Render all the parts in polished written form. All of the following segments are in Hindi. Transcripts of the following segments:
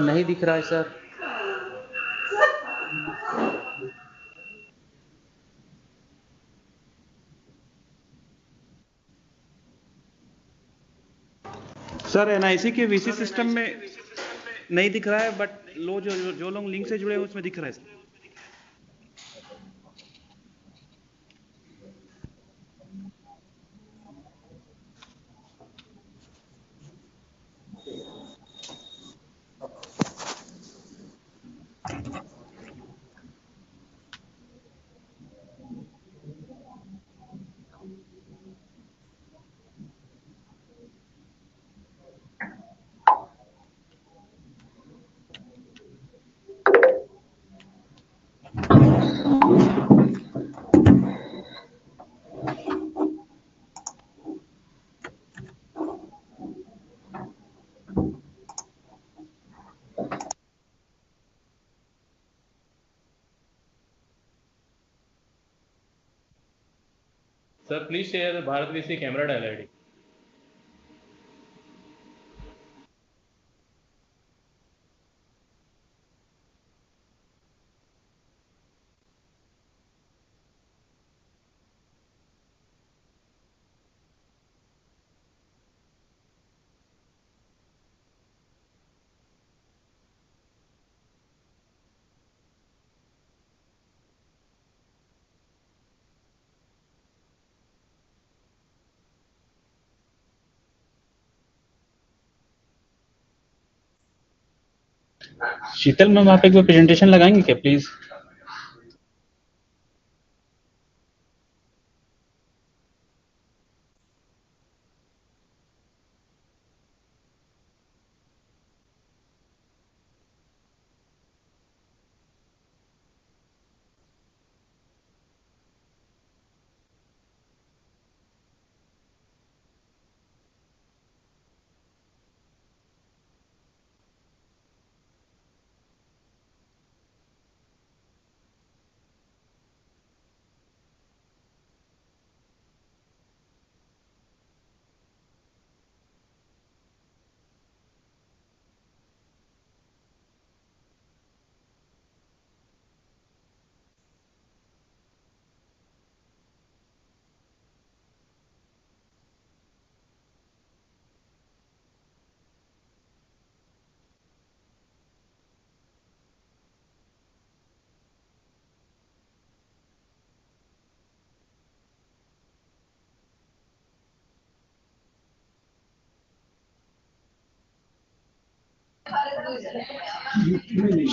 नहीं दिख रहा है सर। सर एनआईसी के वीसी सिस्टम में नहीं दिख रहा है, बट जो लोग लिंक से जुड़े हैं उसमें दिख रहा है sir. Sir, please share the Bharat VC camera dial ID. Sheetal ma'am, आप एक बार प्रेजेंटेशन लगाएंगे क्या प्लीज?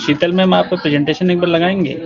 शीतल मैम, आप प्रेजेंटेशन एक बार लगाएंगे?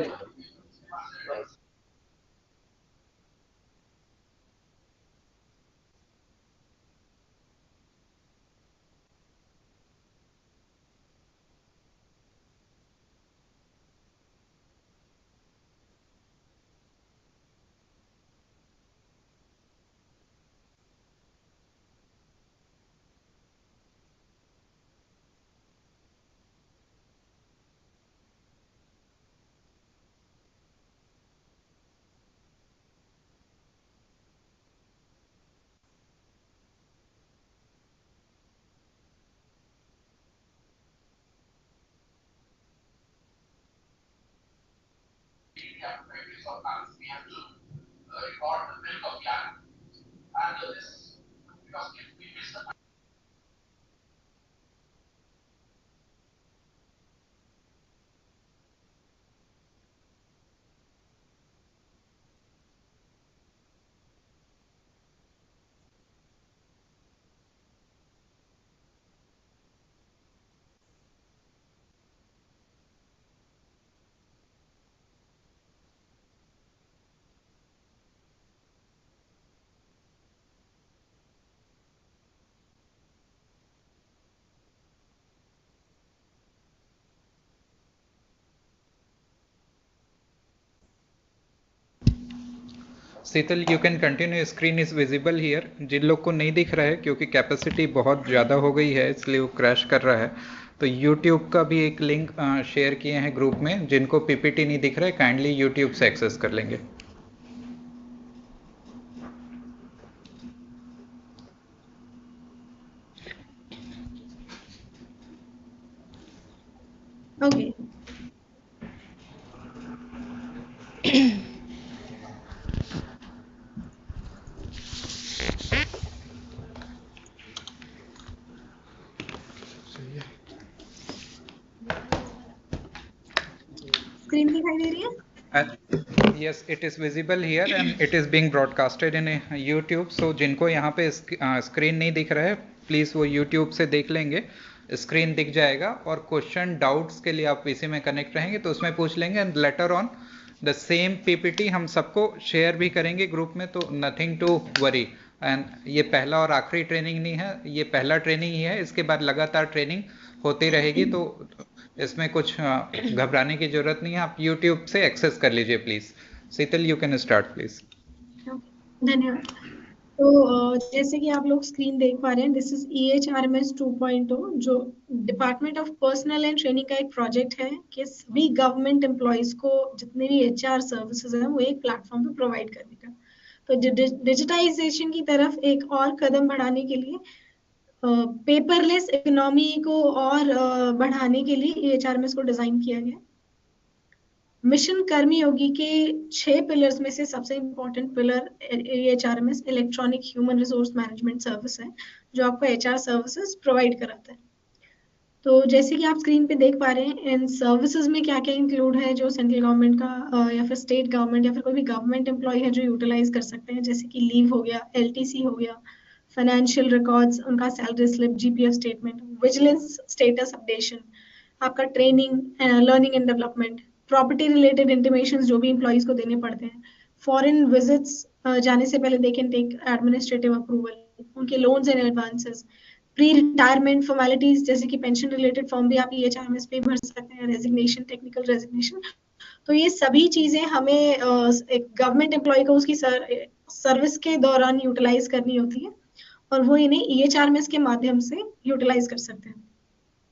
Sheetal, you can continue, screen is visible here. जिन लोग को नहीं दिख रहा है क्योंकि कैपेसिटी बहुत ज़्यादा हो गई है इसलिए वो क्रैश कर रहा है, तो यूट्यूब का भी एक लिंक शेयर किए हैं ग्रुप में। जिनको पीपीटी नहीं दिख रहा है काइंडली यूट्यूब से एक्सेस कर लेंगे। ओके स्क्रीन दिखाई दे रही है? Yes, it is visible here and it is being broadcasted in YouTube. So जिनको यहाँ पे स्क्रीन नहीं दिख रहा है प्लीज वो YouTube से देख लेंगे, स्क्रीन दिख जाएगा। और क्वेश्चन डाउट्स के लिए आप वीसी में कनेक्ट रहेंगे तो उसमें पूछ लेंगे, and later on the same PPT हम सबको शेयर भी करेंगे ग्रुप में, तो नथिंग टू वरी। एंड ये पहला और आखिरी ट्रेनिंग नहीं है, ये पहला ट्रेनिंग ही है, इसके बाद लगातार ट्रेनिंग होती रहेगी, तो इसमें कुछ घबराने की जरूरत नहीं है। आप YouTube से एक्सेस कर लीजिए please. Sheetal you can start please. धन्यवाद। तो जैसे कि आप लोग स्क्रीन देख पा रहे हैं, दिस इज EHRMS 2.0 जो department of personal and training का एक प्रोजेक्ट है कि सभी गवर्नमेंट एम्प्लॉयज को जितने भी HR सर्विसेज हैं वो एक प्लेटफॉर्म पे प्रोवाइड करने का। तो डिजिटाइजेशन की तरफ एक और कदम बढ़ाने के लिए, पेपरलेस इकोनॉमी को और बढ़ाने के लिए EHRMS को डिजाइन किया गया। मिशन कर्मयोगी के 6 पिलर्स में से सबसे important pillar EHRMS electronic human resource management service है, जो आपको HR सर्विसेज प्रोवाइड कराता है। तो जैसे कि आप स्क्रीन पे देख पा रहे हैं, इन सर्विसेज में क्या क्या इंक्लूड है जो सेंट्रल गवर्नमेंट का या फिर स्टेट गवर्नमेंट या फिर कोई भी गवर्नमेंट एम्प्लॉय है जो यूटिलाइज कर सकते हैं, जैसे कि लीव हो गया, LTC हो गया, फाइनेंशियल रिकॉर्ड्स, उनका salary slip, GPF statement, vigilance status updation, आपका training, learning and development, property related intimations जो भी एम्प्लॉइज को देने पड़ते हैं, फॉरेन विजिट्स जाने से पहले they can take administrative approval, उनके loans and advances, pre retirement formalities जैसे कि पेंशन रिलेटेड फॉर्म भी आप EHRMS पे भर सकते हैं, रेजिग्नेशन, टेक्निकल रेजिग्नेशन। तो ये सभी चीजें हमें एक गवर्नमेंट एम्प्लॉय को उसकी सर्विस के दौरान यूटिलाइज करनी होती है और वो इन्हें EHRMS के माध्यम से यूटिलाइज कर सकते हैं।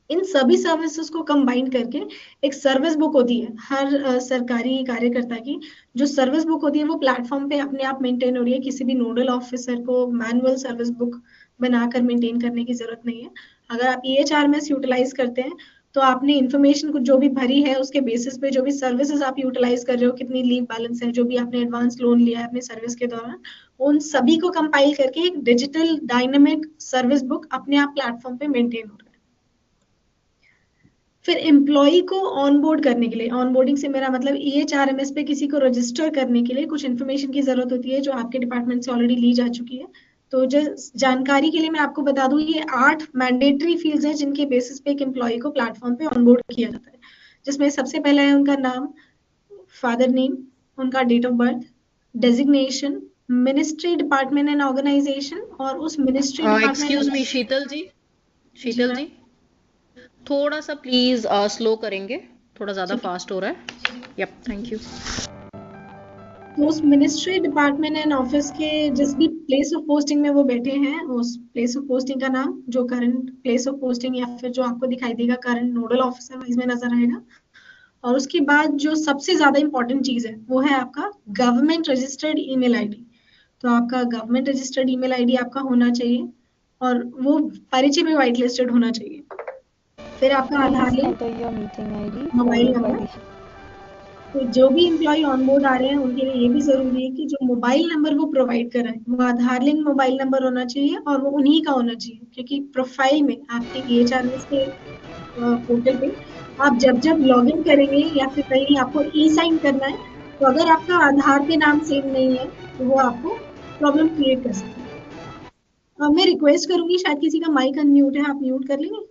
इन सभी सर्विसेज को कंबाइन करके एक सर्विस बुक होती है हर सरकारी कार्यकर्ता की। जो सर्विस बुक होती है वो प्लेटफॉर्म पे अपने आप मेंटेन हो रही है, किसी भी नोडल ऑफिसर को मैनुअल सर्विस बुक बनाकर मेंटेन करने की जरूरत नहीं है। अगर आप EHRMS यूटिलाइज करते हैं तो आपने इन्फॉर्मेशन को जो भी भरी है उसके बेसिस पे जो भी सर्विसेज आप यूटिलाइज कर रहे हो, कितनी लीव बैलेंस है, जो भी आपने एडवांस लोन लिया है अपने सर्विस के दौरान, उन सभी को कंपाइल करके एक डिजिटल डायनामिक सर्विस बुक अपने आप प्लेटफॉर्म पे मेंटेन हो रहा है। फिर एम्प्लॉय को ऑनबोर्ड करने के लिए, ऑनबोर्डिंग से मेरा मतलब EHRMS पे किसी को रजिस्टर करने के लिए कुछ इन्फॉर्मेशन की जरूरत होती है जो आपके डिपार्टमेंट से ऑलरेडी ली जा चुकी है। तो जो जानकारी के लिए मैं आपको बता दूं, ये 8 मैंडेटरी फील्ड्स हैं जिनके बेसिस पे एक एम्प्लॉय को प्लेटफॉर्म पे ऑनबोर्ड किया जाता है, जिसमें सबसे पहला है उनका नाम, फादर नेम, उनका date of birth, designation, ministry, department and organisation, और उस मिनिस्ट्री एक्सक्यूज मी शीतल जी थोड़ा सा प्लीज स्लो करेंगे, थोड़ा ज्यादा फास्ट हो रहा है। Yup, thank you. तो उस मिनिस्ट्री, डिपार्टमेंट एंड ऑफिस के जिस भी प्लेस ऑफ पोस्टिंग में वो बैठे हैं, उस प्लेस ऑफ पोस्टिंग का नाम, जो करंट प्लेस ऑफ पोस्टिंग या फिर जो आपको दिखाई देगा करंट नोडल ऑफिसर वाइज में नजर आएगा। और उसके बाद जो सबसे ज्यादा इंपॉर्टेंट चीज है वो है आपका गवर्नमेंट रजिस्टर्ड ईमेल आईडी। तो आपका गवर्नमेंट रजिस्टर्ड ईमेल आईडी आपका होना चाहिए और वो परिचय में व्हाइट लिस्टेड होना चाहिए। फिर आपका आधार लिंक, मोबाइल नंबर। तो जो भी एम्प्लॉय ऑनबोर्ड आ रहे हैं उनके लिए ये भी जरूरी है कि जो मोबाइल नंबर वो प्रोवाइड कर रहे हैं वो आधार लिंक मोबाइल नंबर होना चाहिए और वो उन्हीं का होना चाहिए, क्योंकि प्रोफाइल में आपके EHRMS के पोर्टल पे आप जब लॉग इन करेंगे या फिर कहीं आपको E-साइन करना है, तो अगर आपका आधार पे नाम सेम नहीं है तो वो आपको प्रॉब्लम क्रिएट कर सकता है। मैं रिक्वेस्ट करूंगी, शायद किसी का माइक अनम्यूट है, आप म्यूट कर लेंगे।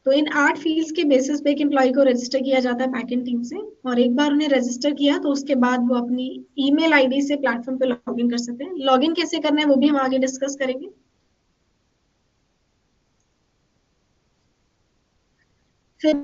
तो इन 8 फील्ड्स के बेसिस पे एक एम्प्लॉय को रजिस्टर किया जाता है बैकएंड टीम से, और एक बार उन्हें रजिस्टर किया तो उसके बाद वो अपनी ईमेल आईडी से प्लेटफॉर्म पे लॉगिन कर सकते हैं। लॉगिन कैसे करना है वो भी हम आगे डिस्कस करेंगे। फिर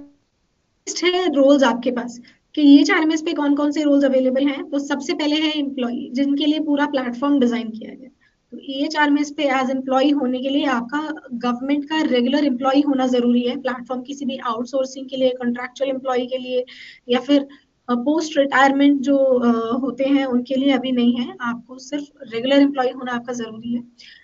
है रोल्स आपके पास कि EHRMS पे कौन कौन से रोल्स अवेलेबल हैं। तो सबसे पहले है एम्प्लॉय, जिनके लिए पूरा प्लेटफॉर्म डिजाइन किया गया। तो EHRMS पे एज एम्प्लॉय होने के लिए आपका गवर्नमेंट का रेगुलर एम्प्लॉय होना जरूरी है। प्लेटफॉर्म किसी भी आउटसोर्सिंग के लिए, कॉन्ट्रैक्चुअल एम्प्लॉय के लिए या फिर पोस्ट रिटायरमेंट जो होते हैं उनके लिए अभी नहीं है, आपको सिर्फ रेगुलर एम्प्लॉय होना आपका जरूरी है।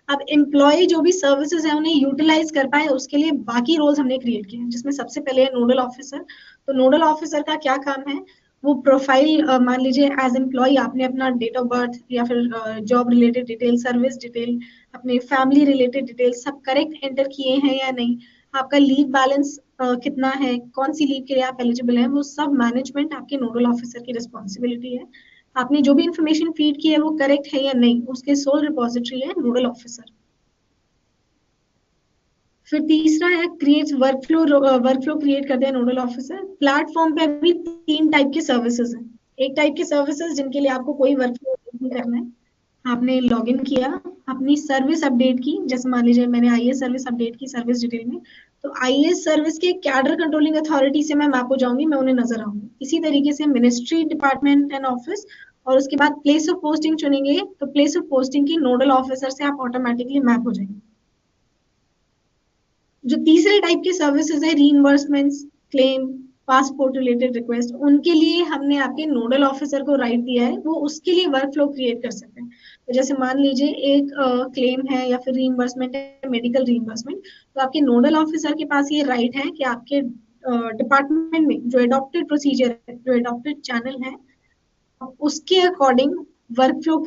अब एम्प्लॉय जो भी सर्विसेज है उन्हें यूटिलाइज कर पाए उसके लिए बाकी रोल्स हमने क्रिएट किए हैं, जिसमें सबसे पहले है नोडल ऑफिसर। तो नोडल ऑफिसर का क्या काम है, वो प्रोफाइल मान लीजिए एज एम्प्लॉय आपने अपना डेट ऑफ बर्थ या फिर job related detail, service detail, अपने फैमिली रिलेटेड डिटेल सब करेक्ट एंटर किए हैं या नहीं, आपका लीव बैलेंस कितना है, कौन सी लीव के लिए आप एलिजिबल हैं, वो सब मैनेजमेंट आपके नोडल ऑफिसर की रिस्पॉन्सिबिलिटी है। आपने जो भी इंफॉर्मेशन फीड की है वो करेक्ट है या नहीं, उसके सोल रिपोजिटरी है नोडल ऑफिसर। फिर तीसरा है क्रिएट वर्कफ्लो। वर्कफ्लो क्रिएट करते हैं नोडल ऑफिसर। प्लेटफॉर्म पे अभी 3 टाइप के सर्विसेज हैं। एक टाइप के सर्विसेज जिनके लिए आपको कोई वर्कफ्लो नहीं करना है, आपने लॉगिन किया, अपनी सर्विस अपडेट की, जैसे मान लीजिए मैंने आईएएस सर्विस अपडेट की सर्विस डिटेल में, तो आईएएस सर्विस के कैडर कंट्रोलिंग अथॉरिटी से मैं मैप हो जाऊंगी, मैं उन्हें नजर आऊंगी। इसी तरीके से मिनिस्ट्री, डिपार्टमेंट एंड ऑफिस, और उसके बाद प्लेस ऑफ पोस्टिंग चुनेंगे तो प्लेस ऑफ पोस्टिंग की नोडल ऑफिसर से आप ऑटोमेटिकली मैप हो जाएंगे। जो तीसरे टाइप के सर्विसेज है रीइंबर्समेंट्स, क्लेम, पासपोर्ट रिलेटेड रिक्वेस्ट, उनके लिए हमने आपके नोडल ऑफिसर को राइट दिया है, वो उसके लिए वर्क फ्लो क्रिएट कर सकते हैं। तो जैसे मान लीजिए एक क्लेम है या फिर रीइंबर्समेंट है, मेडिकल रीइंबर्समेंट, तो आपके नोडल ऑफिसर के पास ये राइट है कि आपके डिपार्टमेंट में जो एडॉप्टेड प्रोसीजर है, जो एडॉप्टेड चैनल है, उसके according work flow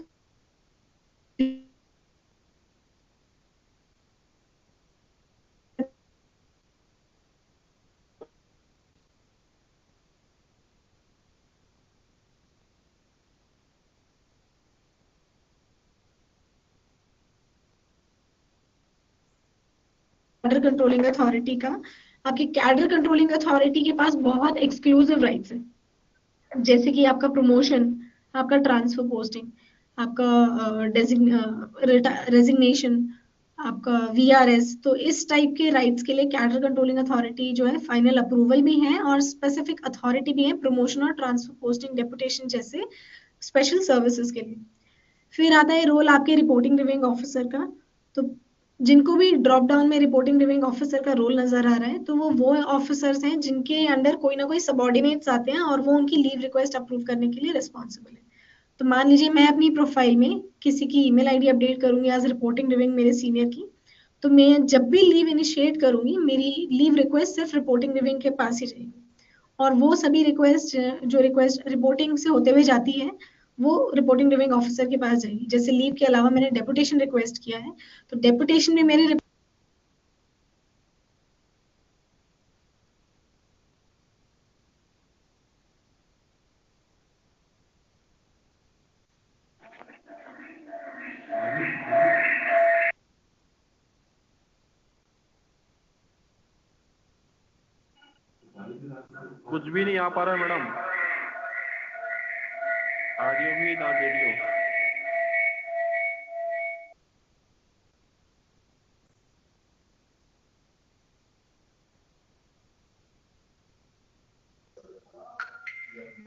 cadre controlling authority का। आपकी कैडर कंट्रोलिंग अथॉरिटी के पास बहुत एक्सक्लूसिव राइट्स हैं, जैसे कि आपका प्रमोशन, आपका ट्रांसफर पोस्टिंग, आपका रेजिग्नेशन, आपका वीआरएस। तो इस टाइप के राइट्स के लिए कैडर कंट्रोलिंग अथॉरिटी जो है फाइनल अप्रूवल भी है और स्पेसिफिक अथॉरिटी भी है प्रमोशन और ट्रांसफर पोस्टिंग, डेपुटेशन जैसे स्पेशल सर्विसेज के लिए। फिर आता है रोल आपके रिपोर्टिंग रिव्यूइंग ऑफिसर का। तो जिनको भी ड्रॉप डाउन में रिपोर्टिंग रिव्यूइंग ऑफिसर का रोल नजर आ रहा है, तो वो ऑफिसर्स हैं जिनके अंडर कोई ना कोई सबॉर्डिनेट्स आते हैं और वो उनकी लीव रिक्वेस्ट अप्रूव करने के लिए रिस्पॉन्सिबल है। तो मान लीजिए मैं अपनी प्रोफाइल में किसी की ईमेल आईडी अपडेट करूंगी एज रिपोर्टिंग रिव्यूइंग मेरे सीनियर की, तो मैं जब भी लीव इनिशिएट करूंगी मेरी लीव रिक्वेस्ट सिर्फ रिपोर्टिंग रिव्यूइंग के पास ही जाएगी, और वो सभी रिक्वेस्ट जो रिक्वेस्ट रिपोर्टिंग से होते हुए जाती है वो रिपोर्टिंग रिव्यूइंग ऑफिसर के पास जाएगी। जैसे लीव के अलावा मैंने डेपुटेशन रिक्वेस्ट किया है, तो डेपुटेशन में मेरे कुछ भी नहीं आ पा रहा है मैडम, ऑडियो भी ना वीडियो।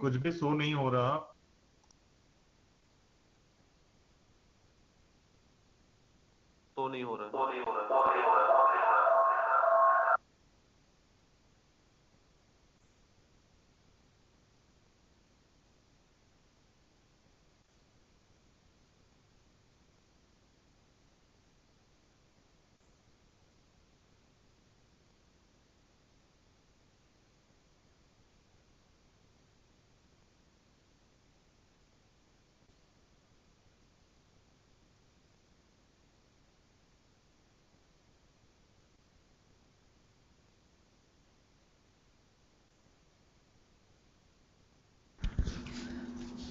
कुछ भी शो नहीं हो रहा। तो नहीं हो रहा।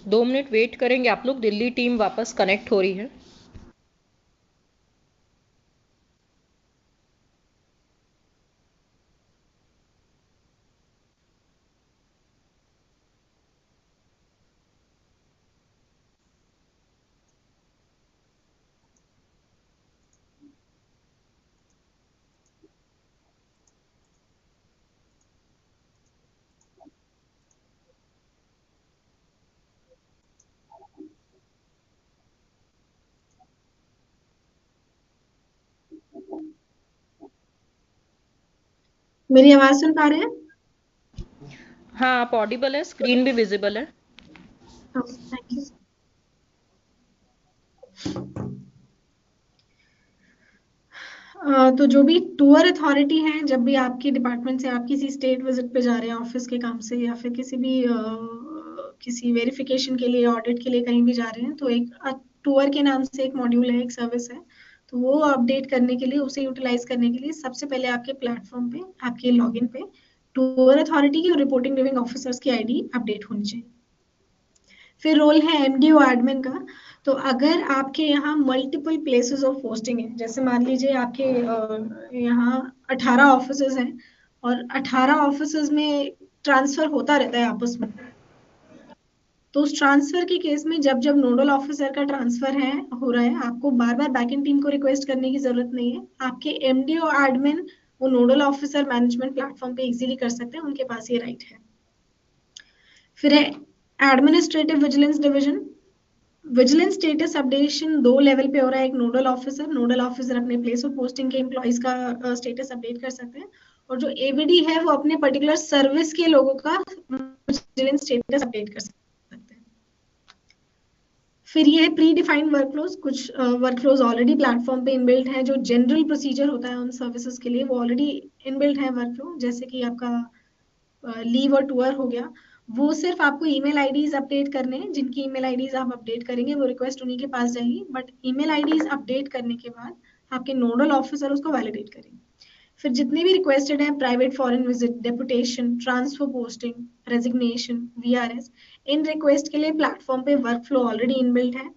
दो मिनट वेट करेंगे आप लोग, दिल्ली टीम वापस कनेक्ट हो रही है। मेरी आवाज सुन पा रहे हैं? हाँ आप ऑडिबल है, स्क्रीन भी विजिबल है। Thank you. तो जो भी टूर अथॉरिटी है, जब भी आपके डिपार्टमेंट से आप किसी स्टेट विजिट पे जा रहे हैं ऑफिस के काम से, या फिर किसी भी किसी वेरिफिकेशन के लिए, ऑडिट के लिए कहीं भी जा रहे हैं, तो एक टूर के नाम से एक मॉड्यूल है, एक सर्विस है। तो वो अपडेट करने के लिए, उसे यूटिलाइज करने के लिए सबसे पहले आपके प्लेटफॉर्म पे, आपके लॉगिन पे टूर अथॉरिटी की और रिपोर्टिंग ड्यूरिंग ऑफिसर्स की आईडी अपडेट होनी चाहिए। फिर रोल है एमडीओ एडमिन का। तो अगर आपके यहाँ मल्टीपल प्लेसेस ऑफ पोस्टिंग है, जैसे मान लीजिए आपके यहाँ 18 ऑफिसेज हैं और 18 ऑफिसेज में ट्रांसफर होता रहता है आपस में, तो उस ट्रांसफर के केस में जब जब नोडल ऑफिसर का ट्रांसफर है हो रहा है, आपको बार बार बैकएंड टीम को रिक्वेस्ट करने की जरूरत नहीं है। आपके एमडीओ एडमिन वो नोडल ऑफिसर मैनेजमेंट प्लेटफॉर्म पे इजीली कर सकते हैं, उनके पास ये राइट है। फिर है administrative vigilance division. Vigilance status updation 2 level पे हो रहा है। एक नोडल ऑफिसर अपने प्लेस ऑफ पोस्टिंग के एम्प्लॉइज का स्टेटस अपडेट कर सकते हैं, और जो एवीडी है वो अपने पर्टिकुलर सर्विस के लोगों का विजिलेंस स्टेटस अपडेट कर सकते हैं। फिर ये है प्री डिफाइंड वर्कफ्लोज। कुछ वर्कफ्लोज ऑलरेडी प्लेटफॉर्म पे इनबिल्ट है, जो जनरल प्रोसीजर होता है उन सर्विसेज के लिए, वो ऑलरेडी इनबिल्ट है वर्कफ्लो, जैसे कि आपका लीव और टूर हो गया। वो सिर्फ आपको ईमेल आईडीज अपडेट करने हैं, जिनकी ईमेल आईडीज आप अपडेट करेंगे वो रिक्वेस्ट उन्हीं के पास जाएगी, बट ईमेल आईडीज अपडेट करने के बाद आपके नोडल ऑफिसर उसको वैलिडेट करेंगे। फिर जितने भी रिक्वेस्टेड हैं, private foreign visit, deputation, transfer posting, resignation, VRS, in request के लिए प्लेटफॉर्म पे वर्कफ्लो ऑलरेडी इनबिल्ट है।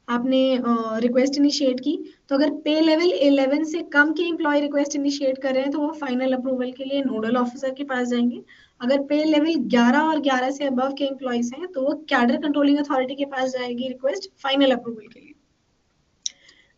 आपने रिक्वेस्ट इनिशिएट की, तो अगर पे लेवल 11 से कम के एम्प्लॉय रिक्वेस्ट इनिशिएट कर रहे हैं तो वो फाइनल अप्रूवल के लिए नोडल ऑफिसर के पास जाएंगे। अगर पे लेवल 11 और 11 से अबव के एम्प्लॉयज हैं तो वो कैडर कंट्रोलिंग अथॉरिटी के पास जाएगी रिक्वेस्ट फाइनल अप्रूवल के लिए।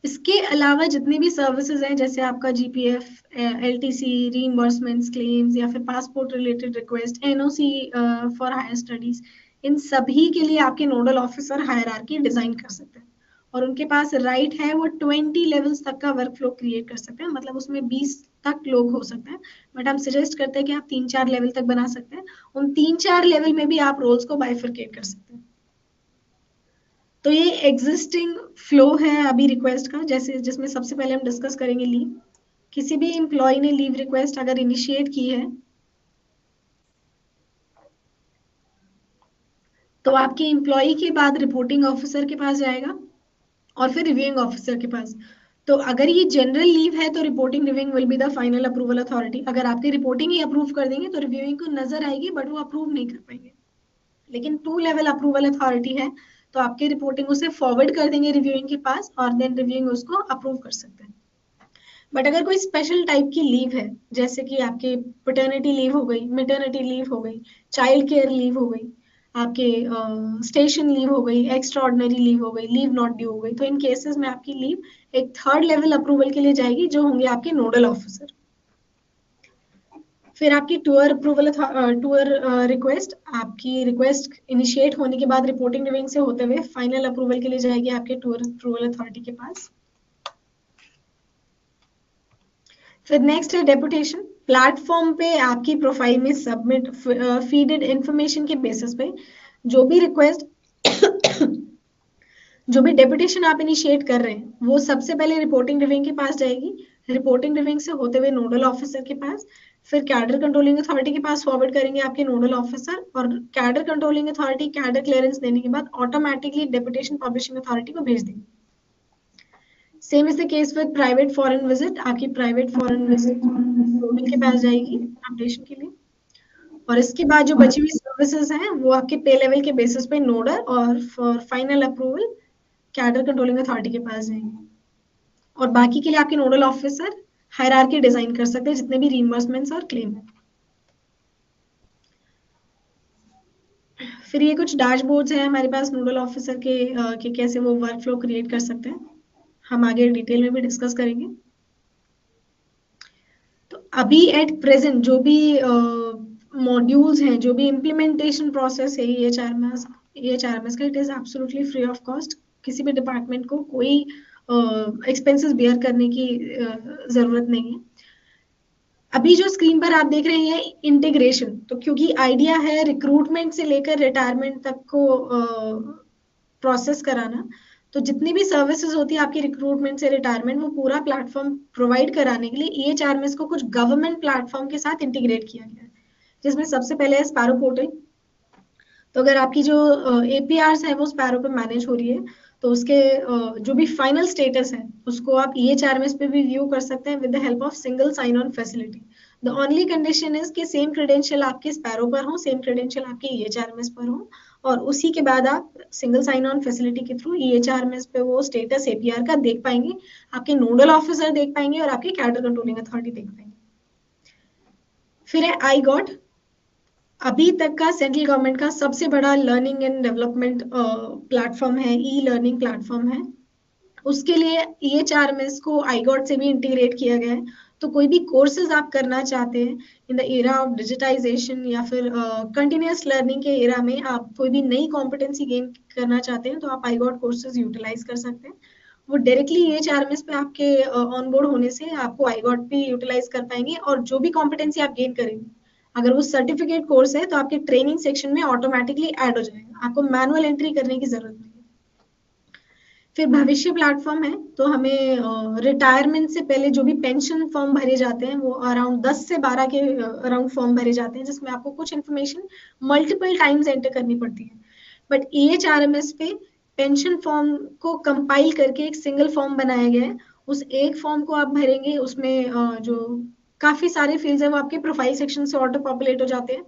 इसके अलावा जितनी भी सर्विसेज हैं, जैसे आपका जीपीएफ, एलटीसी, रीइंबर्समेंट्स, क्लेम्स, या फिर passport related request, NOC for higher studies, इन सभी के लिए आपके नोडल ऑफिसर हायरार्की डिजाइन कर सकते हैं, और उनके पास राइट है वो 20 लेवल्स तक का वर्कफ्लो क्रिएट कर सकते हैं, मतलब उसमें 20 तक लोग हो सकते हैं, बट हम सजेस्ट करते हैं कि आप 3-4 लेवल तक बना सकते हैं। उन 3-4 लेवल में भी आप रोल्स को बाइफरकेट कर सकते हैं। तो ये एग्जिस्टिंग फ्लो है अभी रिक्वेस्ट का, जैसे जिसमें सबसे पहले हम डिस्कस करेंगे लीव। किसी भी एम्प्लॉय ने लीव रिक्वेस्ट अगर इनिशिएट की है तो आपके एम्प्लॉय के बाद रिपोर्टिंग ऑफिसर के पास जाएगा और फिर रिव्यूइंग ऑफिसर के पास। तो अगर ये जनरल लीव है तो reporting reviewing will be the final approval authority. अगर आपकी रिपोर्टिंग ही अप्रूव कर देंगे तो रिव्यूइंग को नजर आएगी बट वो अप्रूव नहीं कर पाएंगे। लेकिन 2 लेवल अप्रूवल अथॉरिटी है, तो आपकी रिपोर्टिंग उसे फॉरवर्ड कर देंगे रिव्यूइंग के पास और देन रिव्यूइंग उसको अप्रूव कर सकते हैं। बट अगर कोई स्पेशल टाइप की लीव है, जैसे कि आपके पैटर्निटी लीव हो गई, मैटरनिटी लीव हो गई, चाइल्ड केयर लीव हो गई, आपके स्टेशन लीव हो गई, एक्स्ट्रा ऑर्डिनरी लीव हो गई, लीव नॉट ड्यू हो गई, तो इन केसेस में आपकी लीव एक 3rd लेवल अप्रूवल के लिए जाएगी, जो होंगे आपके नोडल ऑफिसर। फिर आपकी टूर अप्रूवल, टूर रिक्वेस्ट, आपकी रिक्वेस्ट इनिशिएट होने के बाद रिपोर्टिंग रिव्यूइंग से होते हुए फाइनल अप्रूवल के लिए जाएगी आपके टूर अप्रूवल अथॉरिटी के पास। फिर नेक्स्ट है डेपुटेशन। प्लेटफॉर्म पे आपकी प्रोफाइल में सबमिट फीडेड इंफॉर्मेशन के बेसिस पे जो भी रिक्वेस्ट जो भी डेपुटेशन आप इनिशिएट कर रहे हैं वो सबसे पहले रिपोर्टिंग रिव्यूइंग के पास जाएगी, रिपोर्टिंग रिव्यूइंग से होते हुए नोडल ऑफिसर के पास, फिर कैडर कंट्रोलिंग अथॉरिटी के पास फॉरवर्ड करेंगे आपके नोडल ऑफिसर, और cadre controlling authority cadre clearance देने के बाद ऑटोमेटिकली डेपुटेशन पब्लिशिंग अथॉरिटी को भेज देंगे। Same is the case with private foreign visit. आपकी प्राइवेट फॉरेन विजिट नोडल के पास जाएगी अपडेशन के लिए, और इसके बाद जो बची हुई सर्विसेज हैं वो आपके पे लेवल के बेसिस पे नोडल और for final approval cadre controlling authority के पास जाएंगे, और बाकी के लिए आपके नोडल ऑफिसर हायरार्की डिजाइन कर सकते हैं जितने भी रीइंबर्समेंट्स और क्लेम है। फिर ये कुछ डैशबोर्ड्स हैं हमारे पास नोडल ऑफिसर के कैसे वो वर्कफ्लो क्रिएट कर सकते हैं, हम आगे डिटेल में भी डिस्कस करेंगे। तो अभी एट प्रेजेंट जो भी मॉड्यूल्स हैं, जो भी इम्प्लीमेंटेशन प्रोसेस है EHRMS का, it is absolutely free of cost. किसी भी डिपार्टमेंट को कोई एक्सपेंसेस बेयर करने की जरूरत नहीं है। अभी जो स्क्रीन पर आप देख रहे हैं इंटीग्रेशन, तो क्योंकि आइडिया है रिक्रूटमेंट से लेकर रिटायरमेंट तक को प्रोसेस कराना, तो जितनी भी सर्विसेज होती है आपकी रिक्रूटमेंट से रिटायरमेंट, वो पूरा प्लेटफॉर्म प्रोवाइड कराने के लिए EHRMS को कुछ गवर्नमेंट प्लेटफॉर्म के साथ इंटीग्रेट किया गया है, जिसमें सबसे पहले है स्पैरो पोर्टल। तो अगर आपकी जो APRs है वो स्पैरो पे मैनेज हो रही है, तो उसके जो भी फाइनल स्टेटस है उसको आप EHRMS पे भी व्यू कर सकते हैं with the help of single sign on facility. The only condition is कि सेम क्रेडेंशियल आपके स्पैरो पर हो, सेम क्रेडेंशियल आपके EHRMS पर हो, और उसी के बाद आप सिंगल साइन ऑन फैसिलिटी के थ्रू EHRMS पे वो स्टेटस APR का देख पाएंगे, आपके नोडल ऑफिसर देख पाएंगे और आपके कैडर कंट्रोलिंग अथॉरिटी देख पाएंगे। फिर है iGOT, अभी तक का सेंट्रल गवर्नमेंट का सबसे बड़ा लर्निंग एंड डेवलपमेंट प्लेटफॉर्म है, E-लर्निंग प्लेटफॉर्म है। उसके लिए EHRMS को iGOT से भी इंटीग्रेट किया गया है। तो कोई भी कोर्सेज आप करना चाहते हैं in the era of digitisation या फिर कंटिन्यूअस लर्निंग के एरा में, आप कोई भी नई कॉम्पिटेंसी गेन करना चाहते हैं, तो आप iGOT कोर्सेज यूटिलाइज कर सकते हैं। वो डायरेक्टली EHRMS पे आपके ऑन बोर्ड होने से आपको iGOT भी यूटिलाइज कर पाएंगे, और जो भी कॉम्पिटेंसी आप गेन करेंगे, अगर वो सर्टिफिकेट कोर्स है तो आपके ट्रेनिंग सेक्शन में ऑटोमेटिकली ऐड हो जाएगा, आपको मैनुअल एंट्री करने की जरूरत नहीं है। फिर भविष्य प्लेटफॉर्म है, तो हमें रिटायरमेंट से पहले जो भी पेंशन फॉर्म भरे जाते हैं वो अराउंड 10 से 12 के अराउंड फॉर्म भरे जाते हैं, जिसमें आपको कुछ इन्फॉर्मेशन मल्टीपल टाइम्स एंटर करनी पड़ती है। बट EHRMS पे पेंशन फॉर्म को कंपाइल करके एक सिंगल फॉर्म बनाया गया है। उस एक फॉर्म को आप भरेंगे, उसमें जो काफी सारे फील्ड्स हैं वो आपके प्रोफाइल सेक्शन से ऑटो पॉपुलेट हो जाते हैं।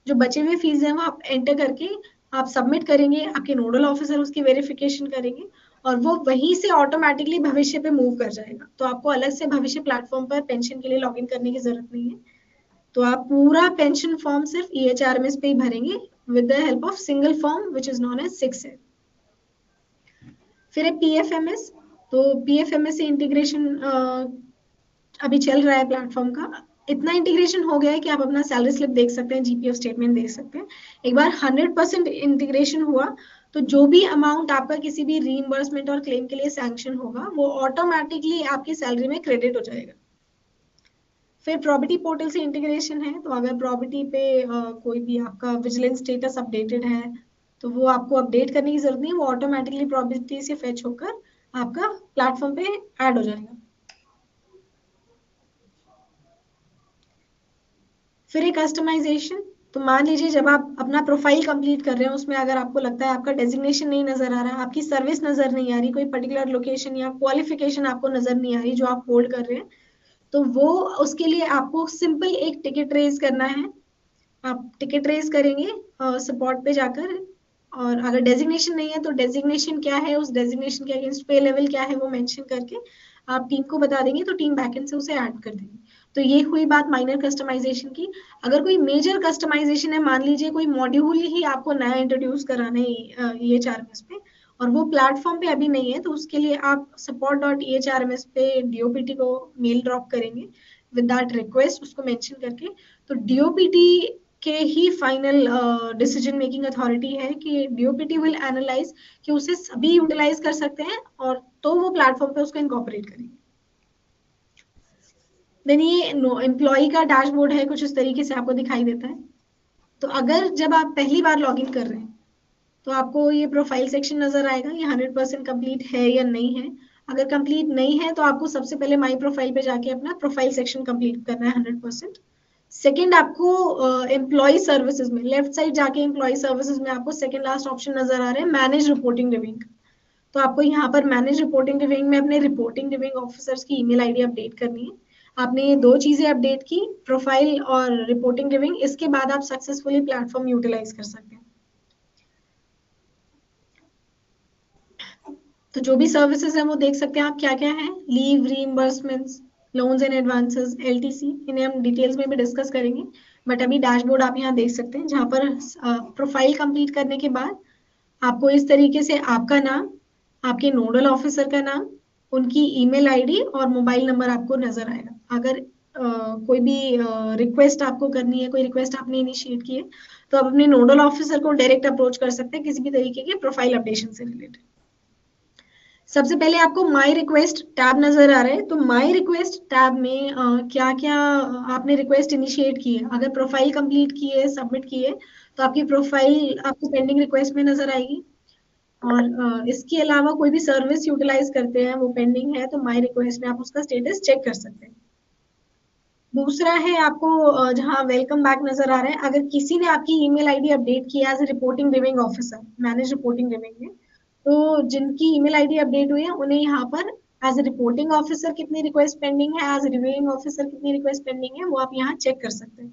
जो बचे हुए फील्ड्स हैं वो आप एंटर करके आप सबमिट करेंगे, आपके नोडल ऑफिसर उसकी वेरिफिकेशन करेंगे और वो वहीं से ऑटोमेटिकली भविष्य पे मूव कर जाएगा। तो आपको अलग से भविष्य प्लेटफॉर्म पर पेंशन के लिए लॉगिन करने की जरूरत नहीं है। तो आप पूरा पेंशन फॉर्म सिर्फ EHRMS पे ही भरेंगे with the help of single form which is known as 6 है। फिर है PFMS, तो PFMS से इंटीग्रेशन अभी चल रहा है प्लेटफॉर्म का। इतना इंटीग्रेशन हो गया है कि आप अपना सैलरी स्लिप देख सकते हैं, GPF स्टेटमेंट देख सकते हैं। एक बार 100% इंटीग्रेशन हुआ तो जो भी अमाउंट आपका किसी भी रीइंबर्समेंट और क्लेम के लिए सैंक्शन होगा वो ऑटोमेटिकली आपकी सैलरी में क्रेडिट हो जाएगा। फिर प्रॉपर्टी पोर्टल से इंटीग्रेशन है, तो अगर प्रॉपर्टी पे कोई भी आपका विजिलेंस स्टेटस अपडेटेड है तो वो आपको अपडेट करने की जरूरत नहीं है, वो ऑटोमेटिकली प्रॉपर्टी से फेच होकर आपका प्लेटफॉर्म पे ऐड हो जाएगा। फिर एक कस्टमाइजेशन, तो मान लीजिए जब आप अपना प्रोफाइल कंप्लीट कर रहे हैं उसमें अगर आपको लगता है आपका डेजिग्नेशन नहीं नजर आ रहा, आपकी सर्विस नजर नहीं आ रही, कोई पर्टिकुलर लोकेशन या क्वालिफिकेशन आपको नजर नहीं आ रही जो आप होल्ड कर रहे हैं, तो वो उसके लिए आपको सिंपल एक टिकट रेज करना है। आप टिकट रेज करेंगे सपोर्ट पे जाकर, और अगर डेजिग्नेशन नहीं है तो डेजिग्नेशन क्या है, उस डेजिग्नेशन के अगेंस्ट पे लेवल क्या है वो मेंशन करके आप टीम को बता देंगे, तो टीम बैकएंड से उसे ऐड कर देगी। तो ये हुई बात माइनर कस्टमाइजेशन की। अगर कोई मेजर कस्टमाइजेशन है, मान लीजिए कोई मॉड्यूल ही आपको नया इंट्रोड्यूस कराना है EHRMS पे और वो प्लेटफॉर्म पे अभी नहीं है, तो उसके लिए आप support.EHRMS पे DOPT को मेल ड्रॉप करेंगे विद दैट रिक्वेस्ट, उसको मेंशन करके। तो DOPT के ही फाइनल डिसीजन मेकिंग अथॉरिटी है कि DOPT विल एनालाइज कि उसे सभी यूटिलाइज कर सकते हैं और तो वो प्लेटफॉर्म पे उसको इनकॉर्पोरेट करेंगे। देन ये एम्प्लॉय का डैशबोर्ड है, कुछ इस तरीके से आपको दिखाई देता है। तो अगर जब आप पहली बार लॉगिन कर रहे हैं तो आपको ये प्रोफाइल सेक्शन नजर आएगा, ये 100% कंप्लीट है या नहीं है। अगर कंप्लीट नहीं है तो आपको सबसे पहले माई प्रोफाइल पे जाके अपना प्रोफाइल सेक्शन कंप्लीट करना है 100%। सेकंड, आपको एम्प्लॉय सर्विसेज में लेफ्ट साइड जाके एम्प्लॉय सर्विसेज में आपको सेकंड लास्ट ऑप्शन नजर आ रहा है मैनेज रिपोर्टिंग रिविंग। तो आपको यहाँ पर मैनेज रिपोर्टिंग रिविंग में अपने रिपोर्टिंग रिविंग ऑफिसर्स की ईमेल आईडी अपडेट करनी है। आपने ये दो चीजें अपडेट की, प्रोफाइल और रिपोर्टिंग रिविंग, इसके बाद आप सक्सेसफुली प्लेटफॉर्म यूटिलाइज कर सकते हैं। तो जो भी सर्विसेज हैं वो देख सकते हैं आप क्या क्या है, leave, reimbursements, loans and advances, LTC, इन्हें हम डिटेल्स में भी डिस्कस करेंगे। बट अभी डैशबोर्ड आप यहाँ देख सकते हैं जहाँ पर प्रोफाइल कंप्लीट करने के बाद आपको इस तरीके से आपका नाम, आपके नोडल ऑफिसर का नाम, उनकी ईमेल आईडी और मोबाइल नंबर आपको नजर आएगा। अगर कोई भी रिक्वेस्ट आपको करनी है, कोई रिक्वेस्ट आपने इनिशिएट की है, तो आप अपने नोडल ऑफिसर को डायरेक्ट अप्रोच कर सकते हैं किसी भी तरीके के प्रोफाइल अपडेशन से रिलेटेड। सबसे पहले आपको माई रिक्वेस्ट टैब नजर आ रहा है, तो माई रिक्वेस्ट टैब में क्या क्या आपने रिक्वेस्ट इनिशिएट की है। अगर प्रोफाइल कंप्लीट की है, सबमिट की है, तो आपकी प्रोफाइल आपको पेंडिंग रिक्वेस्ट में नजर आएगी। और इसके अलावा कोई भी सर्विस यूटिलाइज करते हैं वो पेंडिंग है, तो माई रिक्वेस्ट में आप उसका स्टेटस चेक कर सकते हैं। दूसरा है आपको जहाँ वेलकम बैक नजर आ रहा है, अगर किसी ने आपकी ईमेल आईडी अपडेट किया as a reporting reviewing officer, manage reporting reviewing में, तो जिनकी ईमेल आईडी अपडेट हुई है उन्हें यहाँ पर एज ए रिपोर्टिंग ऑफिसर कितनी रिक्वेस्ट पेंडिंग है, एज ए रिविंग ऑफिसर कितनी रिक्वेस्ट पेंडिंग है, वो आप यहाँ चेक कर सकते हैं।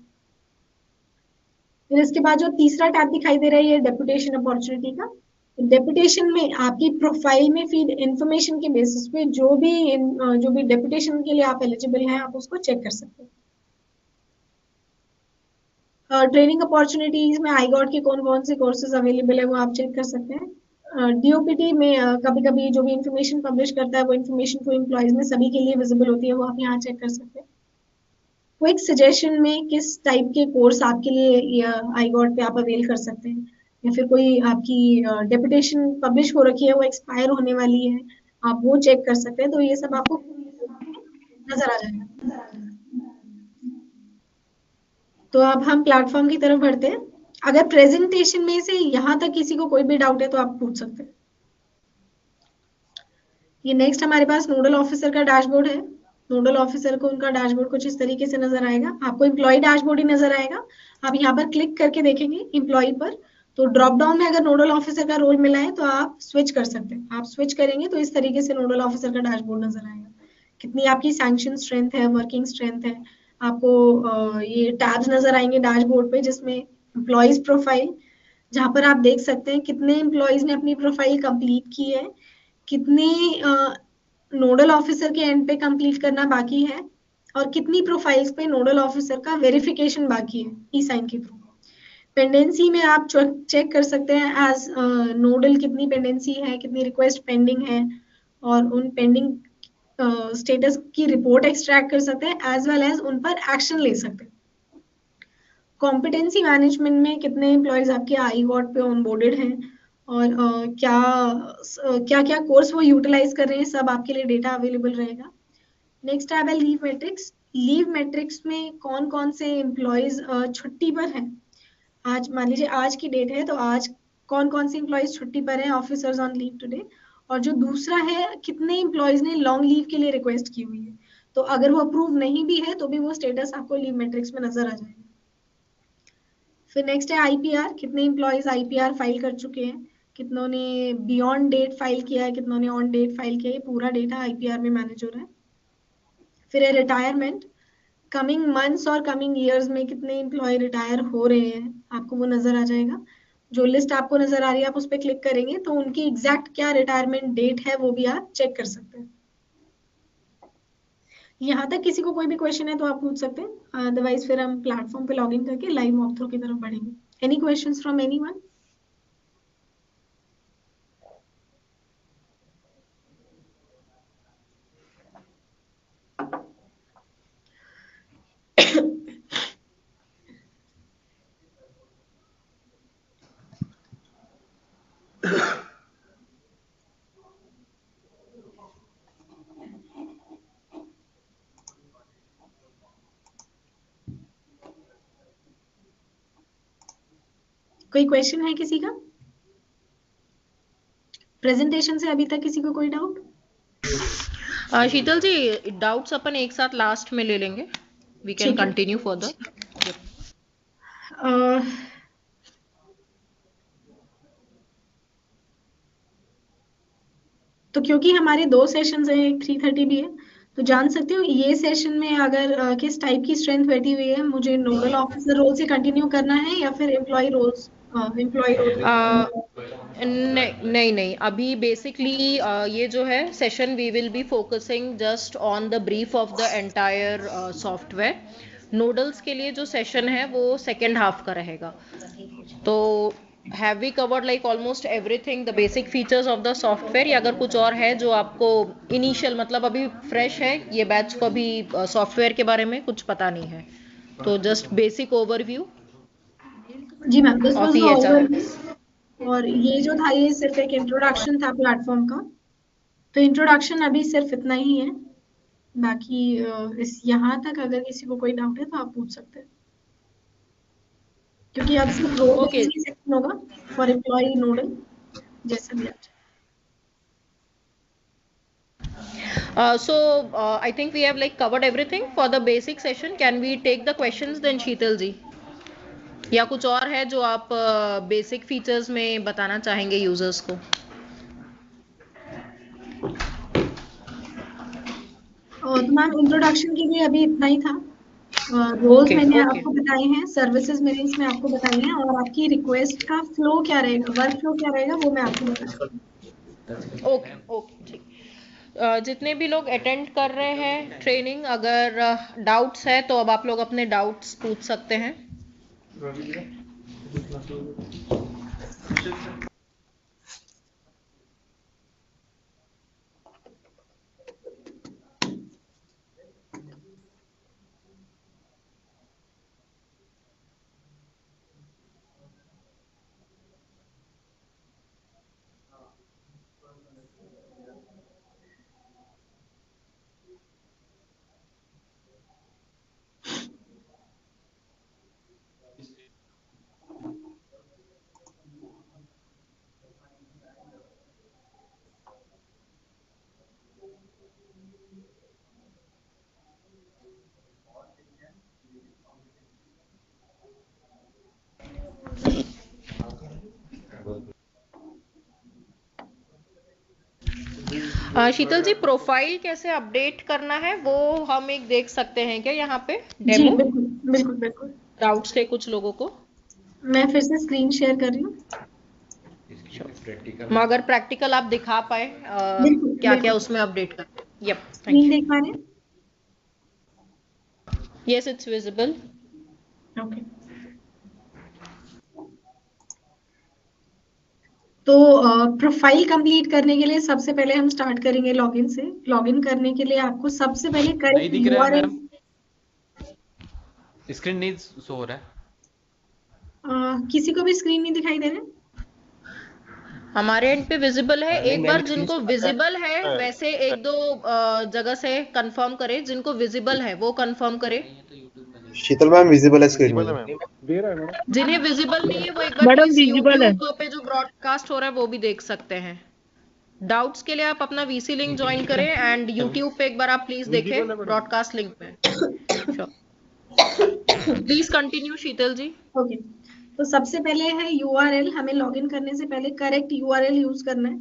फिर इसके बाद जो तीसरा टैब दिखाई दे रहा है ये डेपुटेशन अपॉर्चुनिटी का। डेपुटेशन में आपकी प्रोफाइल में फीड इंफॉर्मेशन के बेसिस पे जो भी डेपुटेशन के लिए आप एलिजिबल हैं, आप उसको चेक कर सकते हैं। ट्रेनिंग अपॉर्चुनिटीज में आईगॉट के कौन कौन से कोर्सेज अवेलेबल है वो आप चेक कर सकते हैं। डीओपीटी में कभी कभी जो भी इंफॉर्मेशन पब्लिश करता है वो इंफॉर्मेशन को एम्प्लॉयज में सभी के लिए विजिबल होती है, वो आप यहाँ चेक कर सकते हैं। क्विक सजेशन में किस टाइप के कोर्स आपके लिए आईगॉट पे आप अवेल कर सकते हैं, या फिर कोई आपकी डेपुटेशन पब्लिश हो रखी है वो एक्सपायर होने वाली है, आप वो चेक कर सकते हैं। तो ये सब आपको नजर आ जाएगा। तो अब हम प्लेटफॉर्म की तरफ बढ़ते हैं। अगर प्रेजेंटेशन में से यहाँ तक किसी को कोई भी डाउट है तो आप पूछ सकते हैं। ये नेक्स्ट हमारे पास नोडल ऑफिसर का डैशबोर्ड है। नोडल ऑफिसर को उनका डैशबोर्ड कुछ इस तरीके से नजर आएगा। आपको एम्प्लॉय डैशबोर्ड ही नजर आएगा। आप यहाँ पर क्लिक करके देखेंगे एम्प्लॉय पर, तो ड्रॉप डाउन में अगर नोडल ऑफिसर का रोल मिला है तो आप स्विच कर सकते हैं। आप स्विच करेंगे तो इस तरीके से नोडल ऑफिसर का डैशबोर्ड नजर आएगा। कितनी आपकी सैंक्शन स्ट्रेंथ है, वर्किंग स्ट्रेंथ है, आपको ये टैब्स नजर आएंगे डैशबोर्ड पे, जिसमें एम्प्लॉयज प्रोफाइल, जहां पर आप देख सकते हैं कितने एम्प्लॉयज ने अपनी प्रोफाइल कंप्लीट की है, कितने नोडल ऑफिसर के एंड पे कंप्लीट करना बाकी है, और कितनी प्रोफाइल्स पे नोडल ऑफिसर का वेरिफिकेशन बाकी है ई साइन के थ्रू। पेंडेंसी में आप चेक कर सकते हैं एज नोडल कितनी पेंडेंसी है, कितनी रिक्वेस्ट पेंडिंग है, और उन पेंडिंग स्टेटस की रिपोर्ट एक्सट्रैक्ट कर सकते हैं, एज वेल एज उन पर एक्शन ले सकते हैं। कॉम्पिटेंसी मैनेजमेंट में कितने एम्प्लॉयज आपके आईगॉट पे ऑनबोर्डेड हैं, और क्या क्या कोर्स वो यूटिलाइज कर रहे हैं, सब आपके लिए डेटा अवेलेबल रहेगा। नेक्स्ट टैब है लीव मैट्रिक्स। लीव मैट्रिक्स में कौन कौन से एम्प्लॉयज छुट्टी पर हैं, आज मान लीजिए आज की डेट है तो आज कौन कौन से एम्प्लॉयज छुट्टी पर हैं, ऑफिसर्स ऑन लीव टुडे। और जो दूसरा है कितने एम्प्लॉयज ने लॉन्ग लीव के लिए रिक्वेस्ट की हुई है, तो अगर वो अप्रूव नहीं भी है तो भी वो स्टेटस आपको लीव मैट्रिक्स में नजर आ जाएगा। फिर नेक्स्ट है आईपीआर, कितने एम्प्लॉयज आईपीआर फाइल कर चुके हैं, कितनों ने बियॉन्ड डेट फाइल किया है, कितनों ने ऑन डेट फाइल किया है, ये पूरा डेटा आईपीआर में मैनेज हो रहा है। फिर है रिटायरमेंट, कमिंग मंथ्स और कमिंग ईयर्स में कितने एम्प्लॉय रिटायर हो रहे हैं, आपको वो नजर आ जाएगा। जो लिस्ट आपको नजर आ रही है आप उस पर क्लिक करेंगे तो उनकी एग्जैक्ट क्या रिटायरमेंट डेट है वो भी आप चेक कर सकते हैं। यहाँ तक किसी को कोई भी क्वेश्चन है तो आप पूछ सकते हैं, अदरवाइज फिर हम प्लेटफॉर्म पे लॉगिन करके लाइव वॉक थ्रू की तरफ बढ़ेंगे। Any questions from anyone? कोई क्वेश्चन है किसी का? प्रेजेंटेशन से अभी तक किसी को कोई डाउट? शीतल जी, डाउट्स अपन एक साथ लास्ट में ले लेंगे, वी कैन ठीक है। Continue further. तो क्योंकि हमारे 2 सेशंस हैं, एक 3:30 भी है, तो जान सकते हो ये सेशन में अगर किस टाइप की स्ट्रेंथ बैठी हुई है, मुझे नोडल ऑफिसर रोल से कंटिन्यू करना है या फिर एम्प्लॉय रोल नहीं नहीं, अभी बेसिकली ये जो है session we will be focusing just on the brief of the entire software. Nodals के लिए जो सेशन है वो सेकेंड हाफ का रहेगा। तो have we covered like almost everything, the basic features of the software, या अगर कुछ और है जो आपको इनिशियल, मतलब अभी फ्रेश है ये बैच को, अभी सॉफ्टवेयर के बारे में कुछ पता नहीं है, तो जस्ट बेसिक ओवरव्यू जी ma'am, this of was the EHRMS। Overview, और ये जो था ये सिर्फ एक इंट्रोडक्शन था प्लेटफॉर्म का। तो इंट्रोडक्शन अभी सिर्फ इतना ही है, बाकी इस यहाँ तक अगर किसी को कोई डाउट है तो आप पूछ सकते हैं, क्योंकि अब सिर्फ रोल Okay. बेस्ड सेक्शन होगा फॉर एम्प्लॉय नोडल, जैसा भी आप I think we have like covered everything for the basic session. Can we take the questions then, शीतल जी? या कुछ और है जो आप बेसिक फीचर्स में बताना चाहेंगे यूजर्स को? तो मैम इंट्रोडक्शन के लिए अभी इतना ही था। रोल्स Okay, मैंने okay. आपको बताए हैं, सर्विसेज मैंने इसमें आपको बताई हैं, और आपकी रिक्वेस्ट का फ्लो क्या रहेगा, वर्क फ्लो क्या रहेगा, वो मैं आपको बताऊंगी। ओके ओके ठीक। जितने भी लोग अटेंड कर रहे हैं ट्रेनिंग, अगर डाउट्स है तो अब आप लोग अपने डाउट्स पूछ सकते हैं। शीतल जी, प्रोफाइल कैसे अपडेट करना है वो हम एक देख सकते हैं क्या यहाँ पे जी डेमो? बिल्कुल बिल्कुल बिल्कुल। डाउट्स थे कुछ लोगों को। मैं फिर से स्क्रीन शेयर कर रही हूँ। अगर प्रैक्टिकल आप दिखा पाए बिल्कुल, क्या क्या बिल्कुल। उसमें अपडेट कर। यप, स्क्रीन देख पा रहे हैं? Yes, it's visible. ओके। तो प्रोफाइल कंप्लीट करने के लिए सबसे पहले हम स्टार्ट करेंगे लॉगिन से। लॉगिन करने के लिए आपको सबसे पहले नहीं करेक्ट दिख रहा है यूआरएल, मैम, स्क्रीन नहीं शो हो रहा है। किसी को भी स्क्रीन नहीं दिखाई दे रहा है? हमारे एंड पे विजिबल है। एक बार मैंने जिनको विजिबल है वैसे एक दो जगह से कंफर्म करें, जिनको विजिबल है वो कंफर्म करें। शीतल मैम विजिबल है स्क्रीन में। जिन्हें विजिबल नहीं है वो एक बार मैडम प्लीज visible है। यूट्यूब पे जो ब्रॉडकास्ट हो रहा है वो भी देख सकते हैं। डाउट्स के लिए आप अपना वीसी लिंक ज्वाइन करें एंड यूट्यूब पे एक बार आप प्लीज देखें ब्रॉडकास्ट लिंक पे। Please continue Sheetal ji. Okay. तो सबसे पहले है यूआरएल। हमें लॉगिन करने से पहले करेक्ट यूआरएल यूज करना है।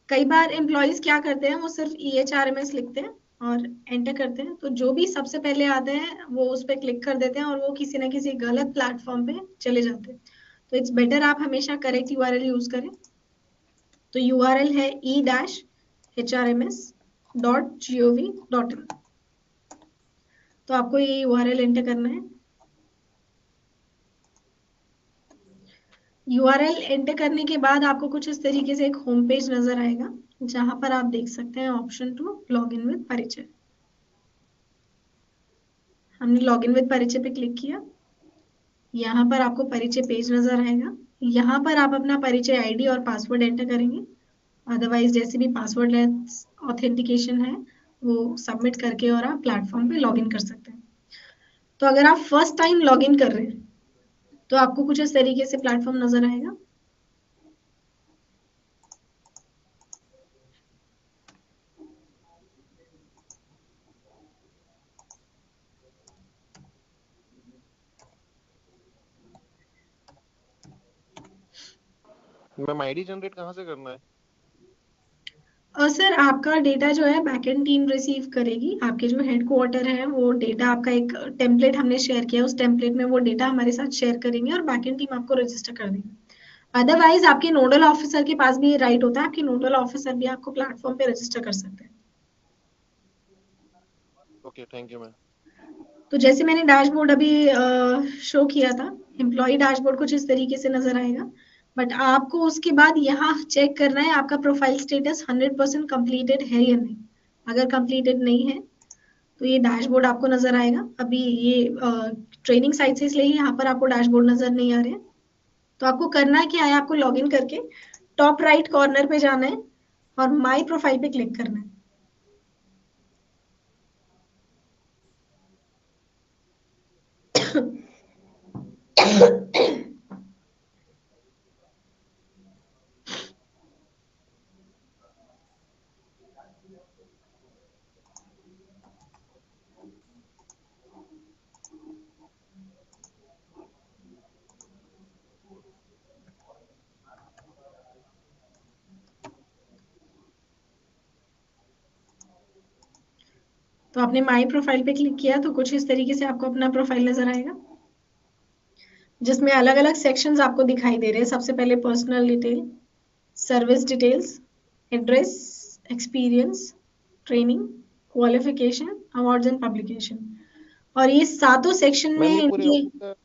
कई बार एम्प्लॉयज क्या करते हैं, वो सिर्फ EHRMS लिखते हैं और एंटर करते हैं, तो जो भी सबसे पहले आते हैं वो उस पर क्लिक कर देते हैं और वो किसी ना किसी गलत प्लेटफॉर्म पे चले जाते हैं। तो इट्स बेटर आप हमेशा करेक्ट यूआरएल यूज करें। तो यूआरएल है e-hrms.gov.in। तो आपको ये यूआरएल एंटर करना है। यूआरएल एंटर करने के बाद आपको कुछ इस तरीके से एक होम पेज नजर आएगा, जहां पर आप देख सकते हैं option to log in with Parichay. हमने लॉग इन विद परिचय पे क्लिक किया। यहाँ पर आपको परिचय पेज नजर आएगा। यहाँ पर आप अपना परिचय आईडी और पासवर्ड एंटर करेंगे। अदरवाइज जैसे भी पासवर्ड ऑथेंटिकेशन है वो सबमिट करके और आप प्लेटफॉर्म पे लॉग इन कर सकते हैं। तो अगर आप फर्स्ट टाइम लॉग इन कर रहे हैं तो आपको कुछ इस तरीके से प्लेटफॉर्म नजर आएगा। मैम आईडी जनरेट कहाँ से करना है? और सर आपका डेटा जो है बैकएंड टीम रिसीव करेगी। आपके जो हेडक्वार्टर है वो डेटा आपका एक टेम्पलेट हमने शेयर किया, उस टेम्पलेट में वो डेटा हमारे साथ शेयर करेंगे और बैकएंड टीम आपको रजिस्टर कर देगी। अदरवाइज आपके नोडल ऑफिसर के पास भी ये राइट होता है, आपके नोडल ऑफिसर भी आपको प्लेटफॉर्म पे रजिस्टर कर सकते हैं। Okay, thank you ma'am. तो जैसे मैंने डैशबोर्ड अभी शो किया था, एम्प्लॉय डैशबोर्ड कुछ इस तरीके से नजर आएगा, बट आपको उसके बाद यहाँ चेक करना है आपका प्रोफाइल स्टेटस 100% कंप्लीटेड है या नहीं। अगर कंप्लीटेड नहीं है तो ये डैशबोर्ड आपको नजर आएगा। अभी ये ट्रेनिंग साइट से इसलिए यहाँ पर आपको डैशबोर्ड नजर नहीं आ रहे हैं। तो आपको करना क्या है, आपको लॉगिन करके टॉप राइट कॉर्नर पे जाना है और माई प्रोफाइल पे क्लिक करना है। तो आपने माई प्रोफाइल पे क्लिक किया तो कुछ इस तरीके से आपको अपना प्रोफाइल नजर आएगा, जिसमें अलग अलग सेक्शंस आपको दिखाई दे रहे हैं। सबसे पहले personal detail, service details, address, experience, training, qualification, awards and publication. और ये सातों सेक्शन में मैम ये पूरे इनके ऑफिस का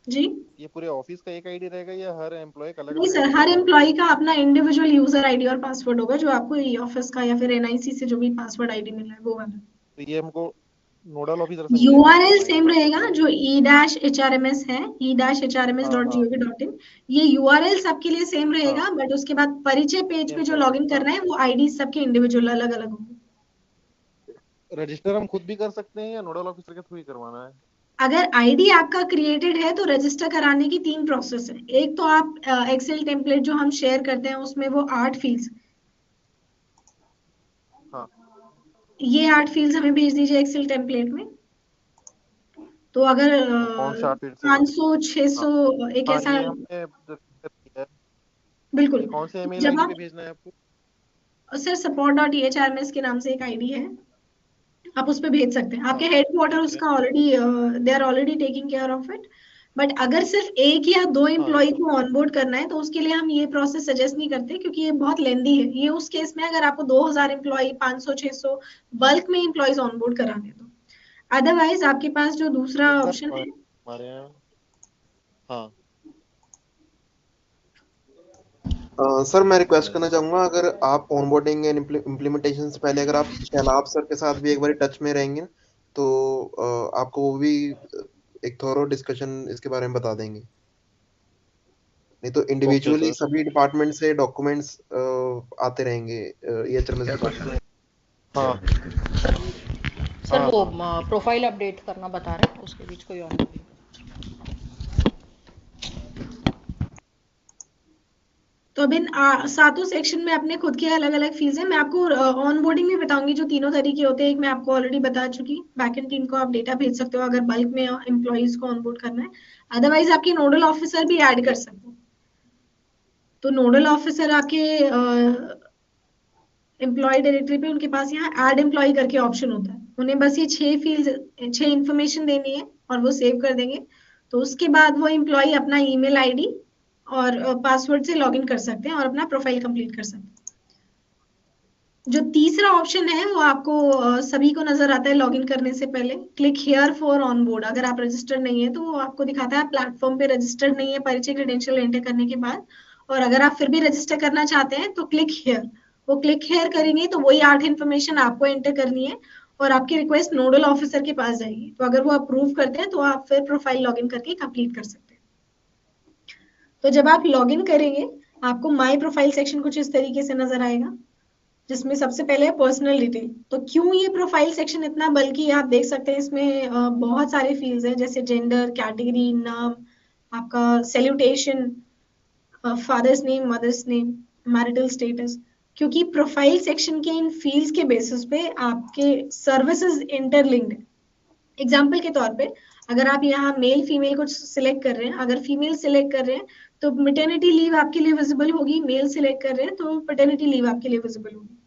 जी ये पूरे ऑफिस का एक आईडी रहेगा या हर एम्प्लॉय का अलग नहीं अलग सर, आईडी हर रहेगा? एम्प्लॉय का अपना इंडिविजुअल यूजर आईडी और पासवर्ड होगा, जो आपको ई ऑफिस का या फिर एनआईसी से जो भी पासवर्ड आईडी मिला है वो वाला। तो ये हमको नोडल ऑफिसर से मिलेगा यूआरएल अपना आईडी सेम पासवर्ड। रहेगा जो e-hrms है, हाँ हाँ e-hrms.gov.in। ये यूआरएल सबके लिए सेम हाँ रहेगा, बट उसके बाद परिचय पेज पे सेम जो रहेगा लॉगिन हाँ। करना है वो आईडी सबके इंडिविजुअल अलग अलग होंगे। रजिस्टर हम खुद भी कर सकते हैं या नोडल ऑफिसर के थ्रू ही करवाना है? अगर आईडी आपका क्रिएटेड है तो रजिस्टर कराने की 3 प्रोसेस है। एक तो आप एक्सेल टेम्पलेट जो हम शेयर करते हैं उसमें वो 8 फील्ड्स, हाँ ये 8 फील्ड्स हमें भेज दीजिए एक्सेल टेम्पलेट में। तो अगर तो कौन सा फील्ड से करूँ? 500 हाँ 600 एक हाँ ऐसा, ये हमने कर दिया है। बिल्कुल। ये कौन से ईमेल जब आईडी आप पे भेजना है आपको? सर support.ehrms के नाम से एक आईडी है, आप उस पे भेज सकते हैं। आपके हाँ हेडक्वार्टर ठीक है उसका already they are already taking care of it. But अगर सिर्फ एक या दो हाँ एम्प्लॉय को ऑनबोर्ड करना है तो उसके लिए हम ये प्रोसेस सजेस्ट नहीं करते, क्योंकि ये बहुत लेंदी है। ये उस केस में अगर आपको 2000 एम्प्लॉय 500 600 बल्क में एम्प्लॉयज ऑनबोर्ड कराने तो। अदरवाइज आपके पास जो दूसरा एक बार ऑप्शन है, हमारे यहाँ हाँ सर मैं रिक्वेस्ट करना चाहूंगा, अगर आप ऑनबोर्डिंग एंड इम्प्लीमेंटेशन से पहले अगर आप शैलाब सर के साथ भी एक बार टच में रहेंगे तो आपको वो भी एक थोरो डिस्कशन इसके बारे में बता देंगे। नहीं तो ओके इंडिविजुअली सर। सभी डिपार्टमेंट से डॉक्यूमेंट्स आते रहेंगे EHRMS डिपार्टमेंट। हाँ सर हाँ वो हाँ प्रोफाइल अपडेट करना बता रहे हैं, उसके बीच कोई और नहीं। तो अब इन सातों सेक्शन में अपने खुद के अलग अलग फील्ड्स हैं। मैं आपको ऑनबोर्डिंग में बताऊंगी जो तीनों तरीके होते हैं। एक मैं आपको ऑलरेडी बता चुकी, बैकएंड टीम को आप डेटा भेज सकते हो अगर बल्क में एम्प्लॉइज को ऑनबोर्ड करना है। अदरवाइज आपके नोडल ऑफिसर भी ऐड कर सकते हो। तो नोडल ऑफिसर आपके एम्प्लॉय डायरेक्टरी पे उनके पास यहाँ ऐड एम्प्लॉय करके ऑप्शन होता है। उन्हें बस ये 6 फील्ड 6 इंफॉर्मेशन देनी है और वो सेव कर देंगे। तो उसके बाद वो एम्प्लॉय अपना ईमेल आईडी और पासवर्ड से लॉगिन कर सकते हैं और अपना प्रोफाइल कंप्लीट कर सकते हैं। जो तीसरा ऑप्शन है वो आपको सभी को नजर आता है लॉगिन करने से पहले, क्लिक हियर फॉर ऑनबोर्ड। अगर आप रजिस्टर्ड नहीं है तो वो आपको दिखाता है प्लेटफॉर्म पे रजिस्टर्ड नहीं है परिचय क्रेडेंशियल एंटर करने के बाद। और अगर आप फिर भी रजिस्टर करना चाहते हैं तो क्लिक हियर। वो क्लिक हियर करेंगे तो वही 8 इन्फॉर्मेशन आपको एंटर करनी है और आपकी रिक्वेस्ट नोडल ऑफिसर के पास जाएगी। तो अगर वो अप्रूव करते हैं तो आप फिर प्रोफाइल लॉगिन करके कंप्लीट कर सकते हैं। तो जब आप लॉगिन करेंगे आपको माई प्रोफाइल सेक्शन कुछ इस तरीके से नजर आएगा, जिसमें सबसे पहले है पर्सनल डिटेल। तो क्यों ये प्रोफाइल सेक्शन इतना बल्कि आप देख सकते हैं इसमें बहुत सारे फील्ड्स हैं, जैसे जेंडर, कैटेगरी, नाम, आपका salutation, father's name, mother's name, marital status. क्योंकि प्रोफाइल सेक्शन के इन फील्ड्स के बेसिस पे आपके सर्विसेज इंटरलिंक्ड है। एग्जाम्पल के तौर पे अगर आप यहाँ मेल फीमेल को सिलेक्ट कर रहे हैं, अगर फीमेल सिलेक्ट कर रहे हैं तो मैटरनिटी लीव आपके लिए विजिबल होगी, मेल सिलेक्ट कर रहे हैं तो पैटर्निटी लीव आपके लिए विजिबल होगी।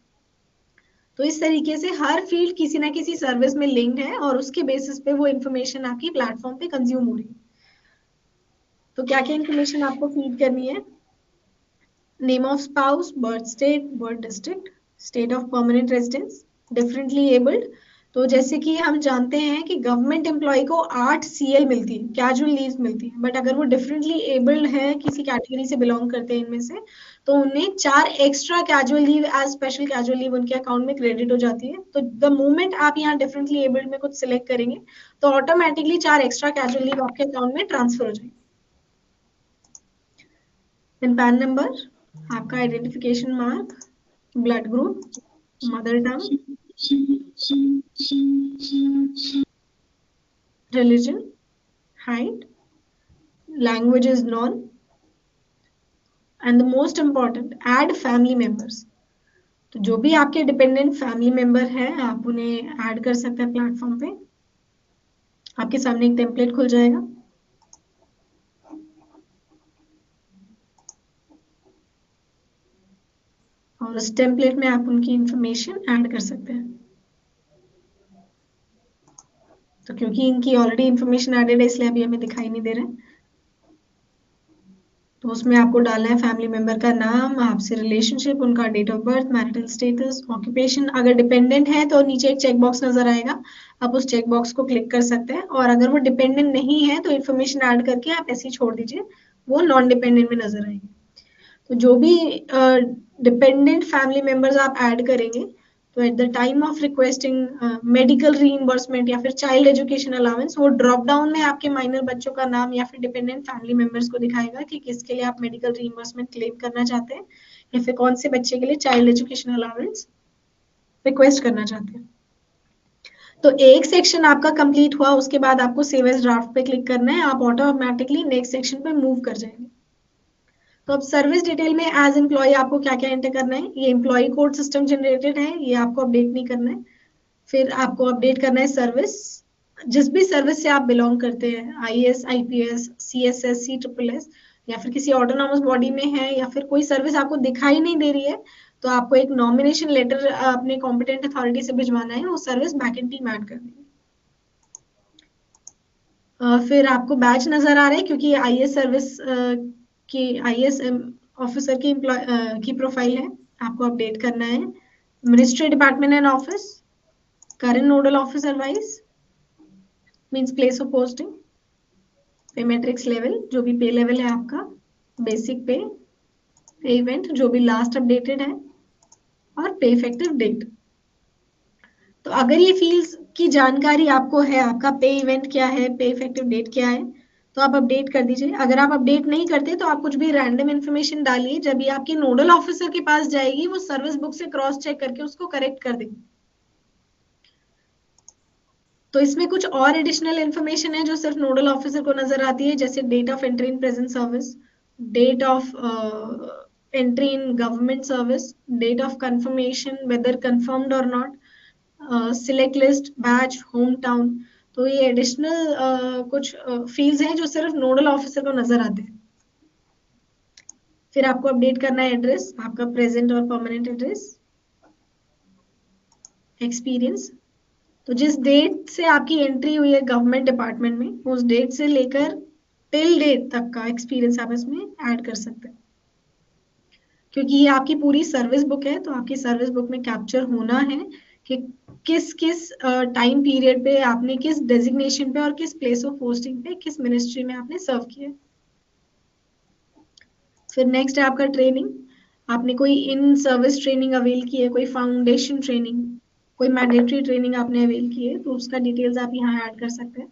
तो इस तरीके से हर फील्ड किसी ना किसी सर्विस में लिंक्ड है और उसके बेसिस पे वो इन्फॉर्मेशन आपकी प्लेटफॉर्म पे कंज्यूम हो रही है। तो क्या क्या इन्फॉर्मेशन आपको फीड करनी है? Name of spouse, birth state, birth district, state of permanent residence, differently abled. तो जैसे कि हम जानते हैं कि गवर्नमेंट एम्प्लॉय को 8 CL मिलती है, कैजुअल लीव मिलती है, बट अगर वो डिफरेंटली एबल्ड है, किसी कैटेगरी से बिलोंग करते हैं इनमें से, तो उन्हें 4 extra casual leave as special casual leave उनके अकाउंट में क्रेडिट हो जाती है। तो द मोमेंट आप यहाँ डिफरेंटली एबल्ड में कुछ सिलेक्ट करेंगे तो ऑटोमेटिकली 4 एक्स्ट्रा कैजुअल लीव आपके अकाउंट में ट्रांसफर हो जाएगी। पैन नंबर, आपका identification mark, blood group, mother tongue, religion, height, language is non, and the most important add family members. तो जो भी आपके डिपेंडेंट फैमिली मेंबर है आप उन्हें ऐड कर सकते हैं प्लेटफॉर्म पे। आपके सामने एक टेम्पलेट खुल जाएगा, और उस टेम्पलेट में आप उनकी इंफॉर्मेशन ऐड कर सकते हैं। तो क्योंकि इनकी ऑलरेडी इंफॉर्मेशन एडेड है इसलिए अभी हमें दिखाई नहीं दे रहा है। तो उसमें आपको डालना है फैमिली मेंबर का नाम, आपसे रिलेशनशिप, उनका date of birth, marital status, occupation. अगर डिपेंडेंट है तो नीचे एक चेक बॉक्स नजर आएगा, आप उस चेक बॉक्स को क्लिक कर सकते हैं। और अगर वो डिपेंडेंट नहीं है तो इन्फॉर्मेशन ऐड करके आप ऐसे ही छोड़ दीजिए, वो नॉन डिपेंडेंट में नजर आएगी। तो जो भी डिपेंडेंट फैमिली मेंबर्स आप ऐड करेंगे तो at the time of requesting medical reimbursement या फिर चाइल्ड एजुकेशन अलाउंस, वो ड्रॉप डाउन में आपके माइनर बच्चों का नाम या फिर डिपेंडेंट फैमिली मेंबर्स को दिखाएगा कि किसके लिए आप मेडिकल रीइंबर्समेंट क्लेम करना चाहते हैं या फिर कौन से बच्चे के लिए चाइल्ड एजुकेशन अलाउंस रिक्वेस्ट करना चाहते हैं। तो एक सेक्शन आपका कंप्लीट हुआ, उसके बाद आपको सेव एज ड्राफ्ट पे क्लिक करना है, आप ऑटोमेटिकली नेक्स्ट सेक्शन पे मूव कर जाएंगे। तो अब सर्विस डिटेल में एज एम्प्लॉय आपको क्या क्या एंटर करना है। ये एम्प्लॉय कोड सिस्टम जनरेटेड है, ये आपको अपडेट नहीं करना है। फिर आपको अपडेट करना है सर्विस, जिस भी सर्विस से आप बिलोंग करते हैं, आईएएस, आईपीएस, सीएसएस, सीएसएस, या फिर किसी ऑटोनॉमस बॉडी में है, या फिर कोई सर्विस आपको दिखाई नहीं दे रही है तो आपको एक नॉमिनेशन लेटर अपने कॉम्पिटेंट अथॉरिटी से भिजवाना है, वो सर्विस बैकएंड टीम ऐड कर देगी। फिर आपको बैच नजर आ रहा है क्योंकि आईएएस सर्विस की आईएएस ऑफिसर की प्रोफाइल है, आपको अपडेट करना है। Ministry, department and office, current nodal officer wise means place of posting, पे मैट्रिक्स लेवल, जो भी पे लेवल है आपका, बेसिक पे, पे इवेंट जो भी लास्ट अपडेटेड है, और पे इफेक्टिव डेट। तो अगर ये फील्ड्स की जानकारी आपको है, आपका पे इवेंट क्या है, पे इफेक्टिव डेट क्या है, तो आप अपडेट कर दीजिए। अगर आप अपडेट नहीं करते तो आप कुछ भी रैंडम इन्फॉर्मेशन डालिए, जब ये आपके नोडल ऑफिसर के पास जाएगी वो सर्विस बुक से क्रॉस चेक करके उसको करेक्ट कर देगी। तो इसमें कुछ और एडिशनल इन्फॉर्मेशन है जो सिर्फ नोडल ऑफिसर को नजर आती है, जैसे date of entry in present service, date of entry in government service, date of confirmation whether confirmed और not, select list, batch, home town. तो ये एडिशनल कुछ फील्ड्स हैं जो सिर्फ नोडल ऑफिसर को नजर आते हैं। फिर आपको अपडेट करना है एड्रेस, आपका प्रेजेंट और परमानेंट एड्रेस, एक्सपीरियंस। तो जिस डेट से आपकी एंट्री हुई है गवर्नमेंट डिपार्टमेंट में, उस डेट से लेकर टिल डेट तक का एक्सपीरियंस आप इसमें ऐड कर सकते हैं। क्योंकि ये आपकी पूरी सर्विस बुक है तो आपकी सर्विस बुक में कैप्चर होना है कि किस किस टाइम पीरियड पे आपने किस डेजिग्नेशन पे और किस प्लेस ऑफ पोस्टिंग पे किस मिनिस्ट्री में आपने सर्व किया। फिर नेक्स्ट है आपका ट्रेनिंग, आपने कोई इन सर्विस ट्रेनिंग अवेल की है, कोई फाउंडेशन ट्रेनिंग, कोई मैंडेटरी ट्रेनिंग आपने अवेल की है, तो उसका डिटेल्स आप यहाँ ऐड कर सकते हैं।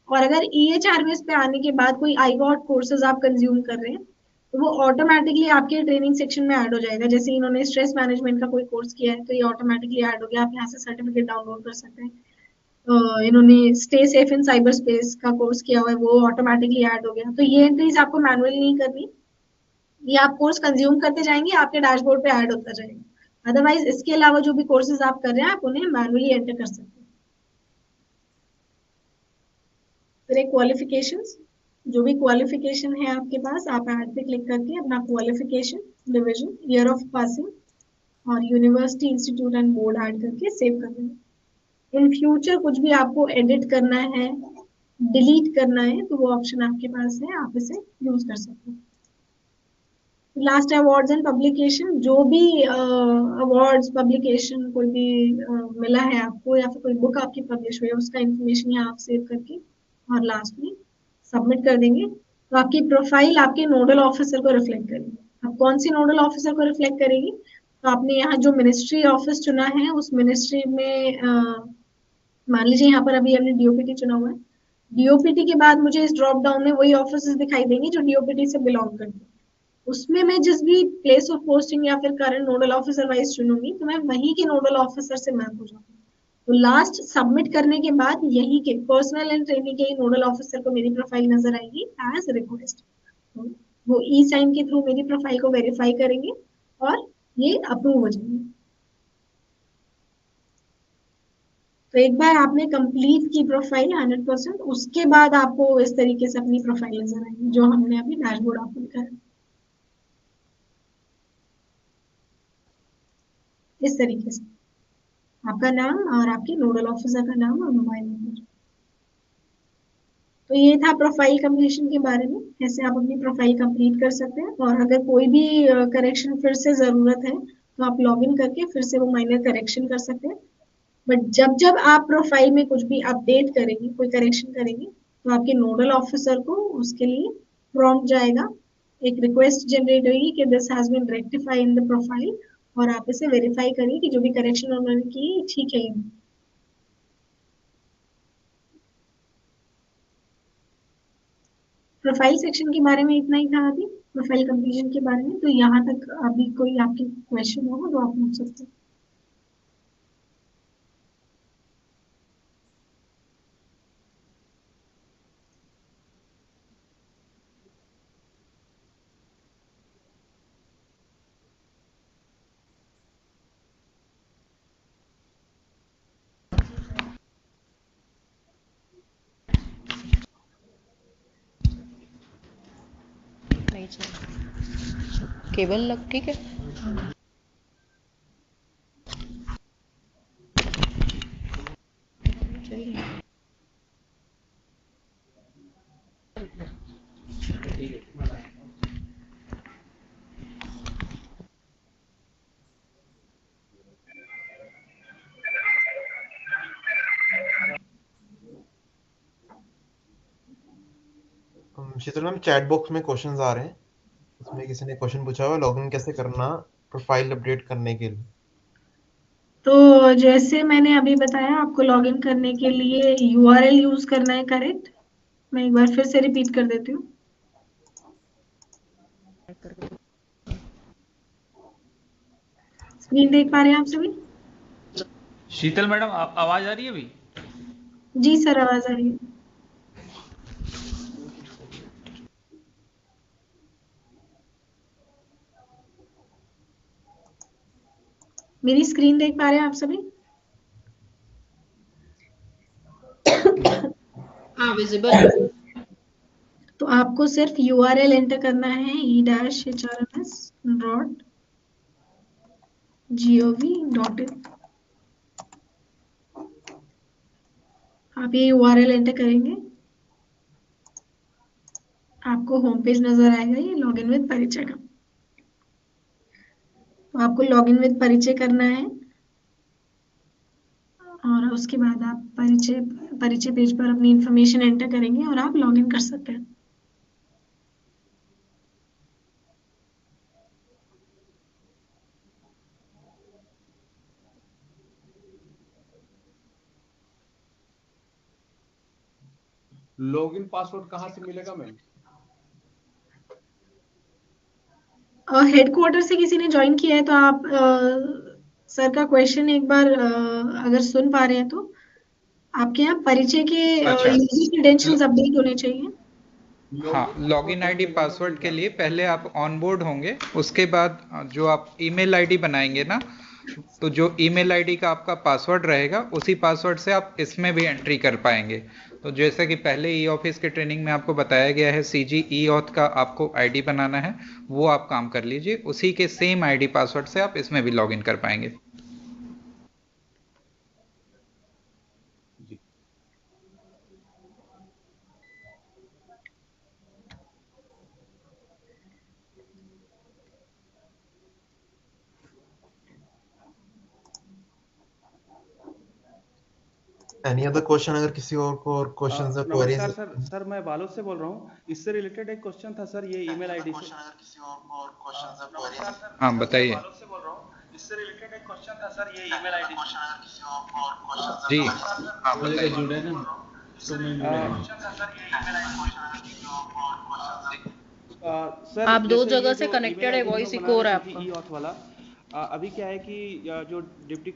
और अगर EHRMS पे आने के बाद कोई IGOT कोर्सेज आप कंज्यूम कर रहे हैं तो वो ऑटोमेटिकली आपके ट्रेनिंग सेक्शन में ऐड हो जाएगा। जैसे इन्होंने स्ट्रेस मैनेजमेंट का कोई कोर्स किया है तो ये ऑटोमेटिकली ऐड हो गया, आप यहाँ से सर्टिफिकेट डाउनलोड कर सकते हैं। इन्होंने stay safe in cyber space का कोर्स किया हुआ है, वो ऑटोमेटिकली ऐड हो गया। तो ये एंट्रीज आपको मैनुअली नहीं करनी, ये आप कोर्स कंज्यूम करते जाएंगे, आपके डैशबोर्ड पे ऐड होता जाएगा। अदरवाइज इसके अलावा जो भी कोर्सेज आप कर रहे हैं आप उन्हें मैनुअली एंटर कर सकते हैं। फिर क्वालिफिकेशंस, जो भी क्वालिफिकेशन है आपके पास, आप ऐड पे क्लिक करके अपना qualification, division, year of passing और university, institute and board add करके सेव कर देंगे। इन फ्यूचर कुछ भी आपको एडिट करना है, डिलीट करना है, तो वो ऑप्शन आपके पास है, आप इसे यूज कर सकते हैं। लास्ट अवार्ड्स एंड पब्लिकेशन, जो भी अवार्ड्स पब्लिकेशन कोई भी मिला है आपको या फिर कोई बुक आपकी पब्लिश हुई है उसका इंफॉर्मेशन यहाँ आप सेव करके और लास्ट में सबमिट कर देंगे। तो आपकी प्रोफाइल आपके नोडल ऑफिसर को रिफ्लेक्ट करेगी। अब कौन सी नोडल ऑफिसर को रिफ्लेक्ट करेगी, तो आपने यहाँ जो मिनिस्ट्री ऑफिस चुना है उस मिनिस्ट्री में मान लीजिए यहाँ पर अभी हमने DOPT चुना हुआ है, DOPT के बाद मुझे इस ड्रॉप डाउन में वही ऑफिस दिखाई देंगे जो DOPT से बिलोंग करते हैं। उसमें मैं जिस भी प्लेस ऑफ पोस्टिंग या फिर करंट नोडल ऑफिसर वाइज चुनूंगी तो मैं वहीं के नोडल ऑफिसर से मैप हो जाऊंगी। तो लास्ट सबमिट करने के बाद यही के पर्सनल एंड ट्रेनिंग के नोडल ऑफिसर को मेरी प्रोफाइल नजर आएगी एज रिक्वेस्ट। वो ई साइन के थ्रू मेरी प्रोफाइल को वेरीफाई करेंगे और ये अप्रूव हो जाएंगे। तो एक बार आपने कंप्लीट की प्रोफाइल 100%, उसके बाद आपको इस तरीके से अपनी प्रोफाइल नजर आएगी जो हमने अभी डैशबोर्ड आपको दिखाया इस तरीके से, आपका नाम और आपके नोडल ऑफिसर का नाम और मोबाइल नंबर। तो ये था प्रोफाइल कंप्लीशन के बारे में, कैसे आप अपनी प्रोफाइल कंप्लीट कर सकते हैं। और अगर कोई भी करेक्शन फिर से जरूरत है तो आप लॉग इन करके फिर से वो माइनर करेक्शन कर सकते हैं। बट जब जब आप प्रोफाइल में कुछ भी अपडेट करेंगे, कोई करेक्शन करेंगे, तो आपके नोडल ऑफिसर को उसके लिए प्रॉम्प्ट जाएगा, एक रिक्वेस्ट जनरेट होगी कि this has been rectify in the profile, और आप इसे वेरीफाई करिए कि जो भी करेक्शन उन्होंने की ठीक है। प्रोफाइल सेक्शन के बारे में इतना ही था अभी, प्रोफाइल कंप्लीशन के बारे में। तो यहाँ तक अभी कोई आपके क्वेश्चन होगा तो आप पूछ सकते हैं। नहीं चाहिए, केबल लग ठीक है। चलिए शीतल मैम, चैट बॉक्स में क्वेश्चंस आ रहे हैं, उसमें किसी ने क्वेश्चन पूछा हुआ लॉगिन कैसे करना प्रोफाइल अपडेट करने के लिए। तो जैसे मैंने अभी बताया, आपको लॉगिन करने के लिए यूआरएल यूज करना है, करेक्ट। मैं एक बार फिर से रिपीट कर देती हूँ। स्क्रीन देख पा रहे हैं आप सभी? शीतल मैडम आवाज आ रही है अभी? जी सर, आवाज आ रही है। मेरी स्क्रीन देख पा रहे हैं आप सभी? हाँ विजिबल। तो आपको सिर्फ यूआरएल एंटर करना है e-hrms.gov.in। आप ये यूआरएल एंटर करेंगे, आपको होम पेज नजर आएगा, ये लॉगिन विद परिचय का। तो आपको लॉगिन विद परिचय करना है और उसके बाद आप परिचय पेज पर अपनी इंफॉर्मेशन एंटर करेंगे और आप लॉगिन कर सकते हैं। लॉगिन पासवर्ड कहाँ से मिलेगा मैम? हेडक्वार्टर से किसी ने ज्वाइन किया है तो आप सर का क्वेश्चन एक बार अगर सुन पा रहे हैं तो आपके यहाँ परिचय के अच्छा। यूजर क्रेडेंशियल्स अपडेट होने चाहिए। हाँ, लॉगिन आईडी पासवर्ड के लिए पहले आप ऑनबोर्ड होंगे, उसके बाद जो आप ईमेल आईडी बनाएंगे ना, तो जो ईमेल आईडी का आपका पासवर्ड रहेगा उसी पासवर्ड से आप इसमें भी एंट्री कर पाएंगे। तो जैसे कि पहले ई ऑफिस के ट्रेनिंग में आपको बताया गया है सीजी ई ऑथ का आपको आईडी बनाना है, वो आप काम कर लीजिए, उसी के सेम आईडी पासवर्ड से आप इसमें भी लॉगिन कर पाएंगे। Any other question? अगर किसी और को और क्वेश्चंस या क्वेरीज? नमस्कार सर, सर मैं बालोद से बोल रहा हूँ। इससे रिलेटेड एक क्वेश्चन था सर, ये ईमेल आईडी से। अगर किसी और को और क्वेश्चंस या क्वेरीज? हाँ बताइए। बालोद से बोल रहा हूँ, इससे रिलेटेड एक क्वेश्चन था सर, ये ईमेल आईडी से। अगर किसी और को और क्वेश्चंस जी हाँ मुझे बताइए। जुड़े ना तो मैं जुड़े क्वेश्चन था सर, ये ईमेल आईडी से। सर आप दो जैसे जगह ये से जो कनेक्टेड ईमेल है, आईडी हम वॉइस लोग इको बना हो रहे रहा है हैं आपका। सीजी ई ऑथ वाला, अभी क्या है कि जो डिप्टी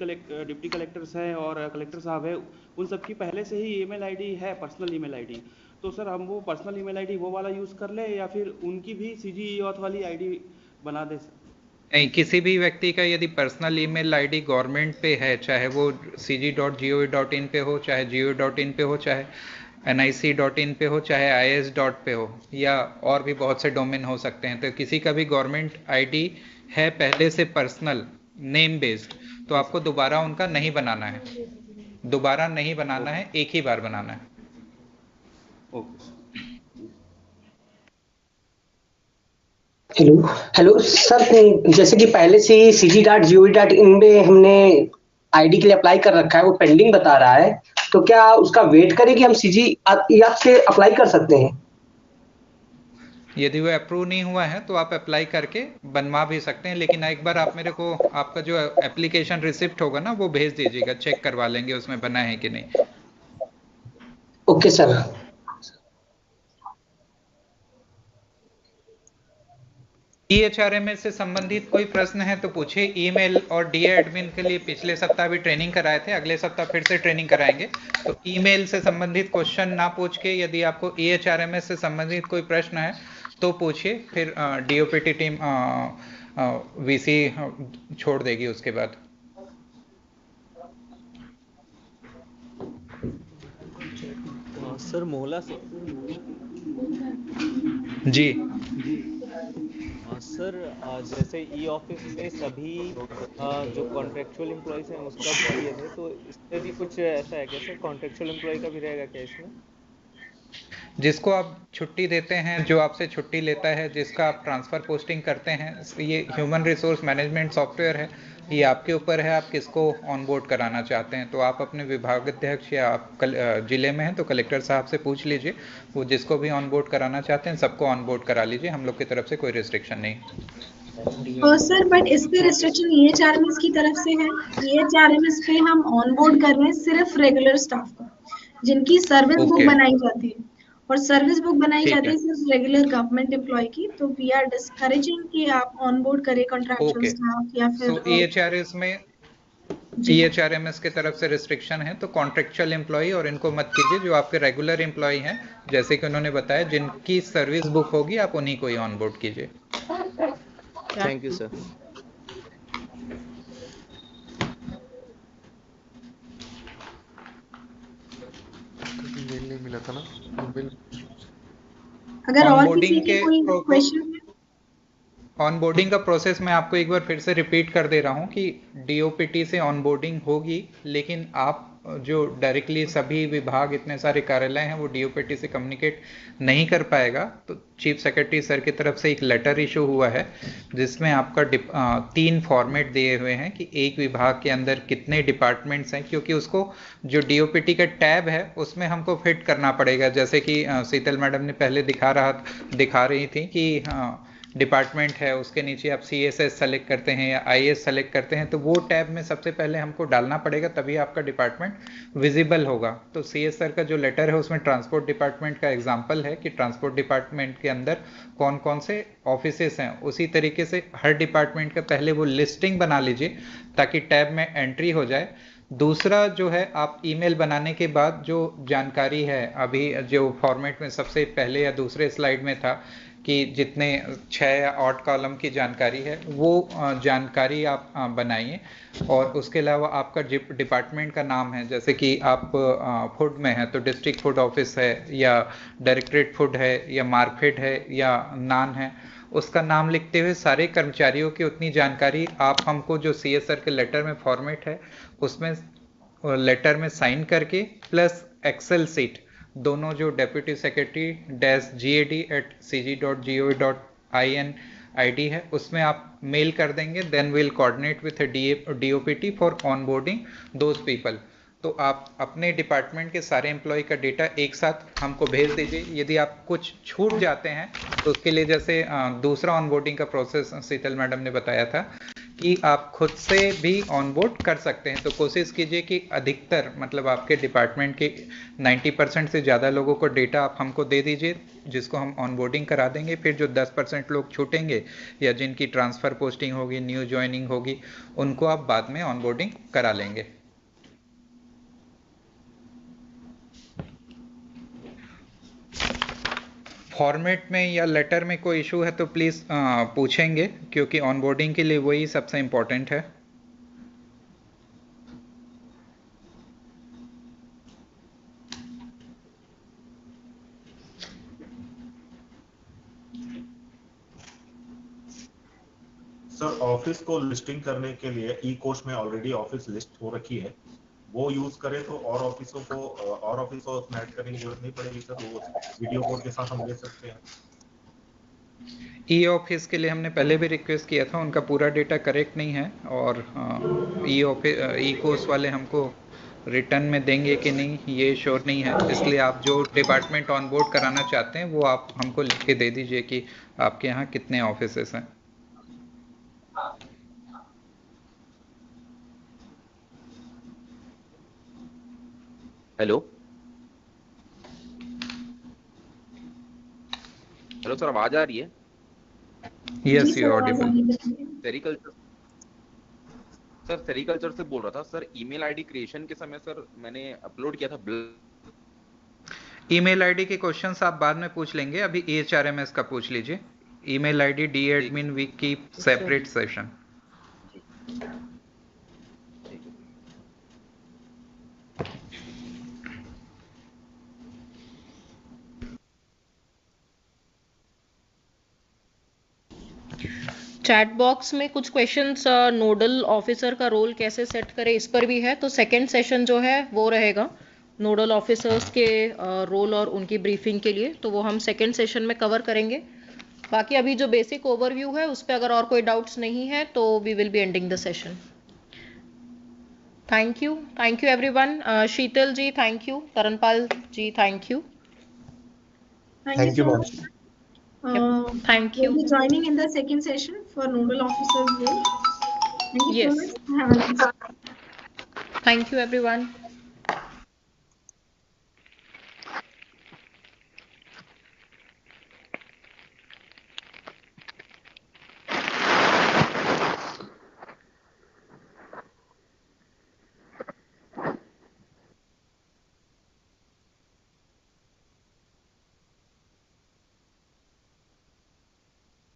कलेक्टर्स हैं और कलेक्टर साहब है, उन सबकी पहले से ही ईमेल आईडी है, पर्सनल ईमेल आईडी। तो सर हम वो पर्सनल ईमेल आईडी वो वाला यूज़ कर ले या फिर उनकी भी सीजी ई ऑथ वाली आईडी बना दे सर? नहीं, किसी भी व्यक्ति का यदि पर्सनल ईमेल आईडी गवर्नमेंट पे है, चाहे वो cg.gov.in पे हो, चाहे gov.in पे हो, चाहे nic.in पे हो, चाहे is. पे हो, या और भी बहुत से डोमेन हो सकते हैं, तो किसी का भी गवर्नमेंट आईडी है पहले से पर्सनल नेम बेस्ड, तो आपको दोबारा उनका नहीं बनाना है, दोबारा नहीं बनाना है, एक ही बार बनाना है। ओके। हेलो हेलो सर, जैसे कि पहले से ही cg.gov.in में हमने आईडी के लिए अप्लाई कर रखा है, वो पेंडिंग बता रहा है, तो क्या उसका वेट करें कि हम सीजी या से अप्लाई कर सकते हैं? यदि वो अप्रूव नहीं हुआ है तो आप अप्लाई करके बनवा भी सकते हैं, लेकिन एक बार आप मेरे को आपका जो एप्लीकेशन रिसिप्ट होगा ना वो भेज दीजिएगा, चेक करवा लेंगे उसमें बना है कि नहीं। Okay sir. EHRMS से संबंधित कोई प्रश्न है तो पूछिए। ईमेल और डीए एडमिन के लिए पिछले सप्ताह भी ट्रेनिंग कराए थे, अगले सप्ताह फिर से ट्रेनिंग कराएंगे, तो ईमेल से संबंधित क्वेश्चन ना पूछ के यदि आपको EHRMS से संबंधित कोई प्रश्न है तो पूछिए, फिर DOPT टीम VC छोड़ देगी उसके बाद। सर मोहला से जी सर, जैसे ई ऑफिस में सभी जो कॉन्ट्रेक्चुअल एम्प्लॉयज हैं उसका पीरियड है, तो इसमें भी कुछ ऐसा है क्या सर? कॉन्ट्रेक्चुअल एम्प्लॉय का भी रहेगा क्या इसमें? जिसको आप छुट्टी देते हैं, जो आपसे छुट्टी लेता है, जिसका आप ट्रांसफर पोस्टिंग करते हैं, ये ह्यूमन रिसोर्स मैनेजमेंट सॉफ्टवेयर है, ये आपके ऊपर है, आप किसको ऑनबोर्ड कराना चाहते हैं। तो आप अपने विभागाध्यक्ष या आप जिले में हैं तो कलेक्टर साहब से पूछ लीजिए, वो जिसको भी ऑनबोर्ड कराना चाहते हैं सबको ऑनबोर्ड करा लीजिए, हम लोग की तरफ से कोई रिस्ट्रिक्शन नहीं। सर बट इस पे रिस्ट्रिक्शन EHRMS की तरफ से है। EHRMS पे हम ऑनबोर्ड कर रहे हैं सिर्फ रेगुलर स्टाफ को, जिनकी सर्विस बुक Okay. बनाई जाती है, और सर्विस बुक बनाई ठीक जाती है। है सिर्फ रेगुलर गवर्नमेंट एम्प्लॉय की। तो वी आर डिस्करेजिंग कि आप ऑनबोर्ड करें कॉन्ट्रैक्चुअल Okay. स्टाफ या सो फिर EHRS में जी। EHRMS की तरफ से रिस्ट्रिक्शन है, तो कॉन्ट्रेक्चुअल एम्प्लॉय और इनको मत कीजिए, जो आपके रेगुलर एम्प्लॉय हैं, जैसे कि उन्होंने बताया, जिनकी सर्विस बुक होगी आप उन्हीं को ही ऑनबोर्ड कीजिए। Thank you sir. मेल नहीं मिला था ना, मेल अगर और Onboarding किसी के के कोई pro- क्वेश्चन है ऑनबोर्डिंग का प्रोसेस मैं आपको एक बार फिर से रिपीट कर दे रहा हूँ कि DOPT से ऑनबोर्डिंग होगी, लेकिन आप जो डायरेक्टली सभी विभाग, इतने सारे कार्यालय हैं, वो DOPT से कम्युनिकेट नहीं कर पाएगा। तो चीफ सेक्रेटरी सर की तरफ से एक लेटर इशू हुआ है जिसमें आपका 3 फॉर्मेट दिए हुए हैं कि एक विभाग के अंदर कितने डिपार्टमेंट्स हैं, क्योंकि उसको जो DOPT का टैब है उसमें हमको फिट करना पड़ेगा। जैसे कि शीतल मैडम ने पहले दिखा रही थी कि डिपार्टमेंट है, उसके नीचे आप CSS सेलेक्ट करते हैं या IS सेलेक्ट करते हैं, तो वो टैब में सबसे पहले हमको डालना पड़ेगा, तभी आपका डिपार्टमेंट विजिबल होगा। तो CS सर का जो लेटर है उसमें ट्रांसपोर्ट डिपार्टमेंट का एग्जांपल है कि ट्रांसपोर्ट डिपार्टमेंट के अंदर कौन कौन से ऑफिसेस हैं। उसी तरीके से हर डिपार्टमेंट का पहले वो लिस्टिंग बना लीजिए ताकि टैब में एंट्री हो जाए। दूसरा जो है, आप ईमेल बनाने के बाद जो जानकारी है, अभी जो फॉर्मेट में सबसे पहले या दूसरे स्लाइड में था कि जितने 6 या 8 कॉलम की जानकारी है, वो जानकारी आप बनाइए। और उसके अलावा आपका डिपार्टमेंट का नाम है, जैसे कि आप फूड में है तो डिस्ट्रिक्ट फूड ऑफिस है, या डायरेक्टरेट फूड है, या मार्केट है, या नान है, उसका नाम लिखते हुए सारे कर्मचारियों की उतनी जानकारी आप हमको जो CS सर के लेटर में फॉर्मेट है उसमें लेटर में साइन करके, प्लस एक्सेल सीट दोनों जो डेप्यूटी सेक्रेटरी -gad@cg.gov.in ID है उसमें आप मेल कर देंगे। Then will coordinate with DOPT for onboarding those people. तो आप अपने डिपार्टमेंट के सारे एम्प्लॉय का डेटा एक साथ हमको भेज दीजिए। यदि आप कुछ छूट जाते हैं तो उसके लिए, जैसे दूसरा ऑनबोर्डिंग का प्रोसेस शीतल मैडम ने बताया था कि आप खुद से भी ऑनबोर्ड कर सकते हैं। तो कोशिश कीजिए कि अधिकतर मतलब आपके डिपार्टमेंट के 90% से ज़्यादा लोगों को डेटा आप हमको दे दीजिए, जिसको हम ऑनबोर्डिंग करा देंगे। फिर जो 10% लोग छूटेंगे या जिनकी ट्रांसफ़र पोस्टिंग होगी, न्यू ज्वाइनिंग होगी, उनको आप बाद में ऑनबोर्डिंग करा लेंगे। फॉर्मेट में या लेटर में कोई इशू है तो प्लीज़ पूछेंगे, क्योंकि ऑनबोर्डिंग के लिए वही सबसे इम्पोर्टेंट है। सर ऑफिस को लिस्टिंग करने के लिए ई कोर्स में ऑलरेडी ऑफिस लिस्ट हो रखी है, वो यूज करें तो और ऑफिसों को उसमें ऐड करने की जरूरत नहीं पड़ेगी सर, वो वीडियो कोड के साथ हम ले सकते हैं। ई ऑफिस के लिए हमने पहले भी रिक्वेस्ट किया था, उनका पूरा डेटा करेक्ट नहीं है, और ई कोर्स वाले हमको रिटर्न में देंगे कि नहीं ये श्योर नहीं है। इसलिए आप जो डिपार्टमेंट ऑन बोर्ड कराना चाहते हैं वो आप हमको लिख के दे दीजिए कि आपके यहाँ कितने ऑफिसेस हैं। हेलो हेलो सर, आवाज आ रही है? Yes, you Audible. Sericulture sir, sericulture से बोल रहा था सर। ईमेल आईडी क्रिएशन के समय सर मैंने अपलोड किया था। ईमेल आईडी के क्वेश्चंस आप बाद में पूछ लेंगे, अभी EHRMS का पूछ लीजिए। Email ID D admin we keep separate session. Chat box में कुछ क्वेश्चंस नोडल ऑफिसर का रोल कैसे सेट करें इस पर भी है, तो सेकंड सेशन जो है वो रहेगा नोडल ऑफिसर्स के रोल और उनकी ब्रीफिंग के लिए, तो वो हम सेकंड सेशन में कवर करेंगे। बाकी अभी जो बेसिक ओवरव्यू है उस पर अगर और कोई डाउट्स नहीं है तो we will be ending the session. Thank you everyone. Sheetal ji thank you, Taranpal ji thank you. Thank you, ma'am. Thank you. We'll be joining in the second session for nodal officers role. Thank you Yes. so much. Have a nice day. Thank you everyone.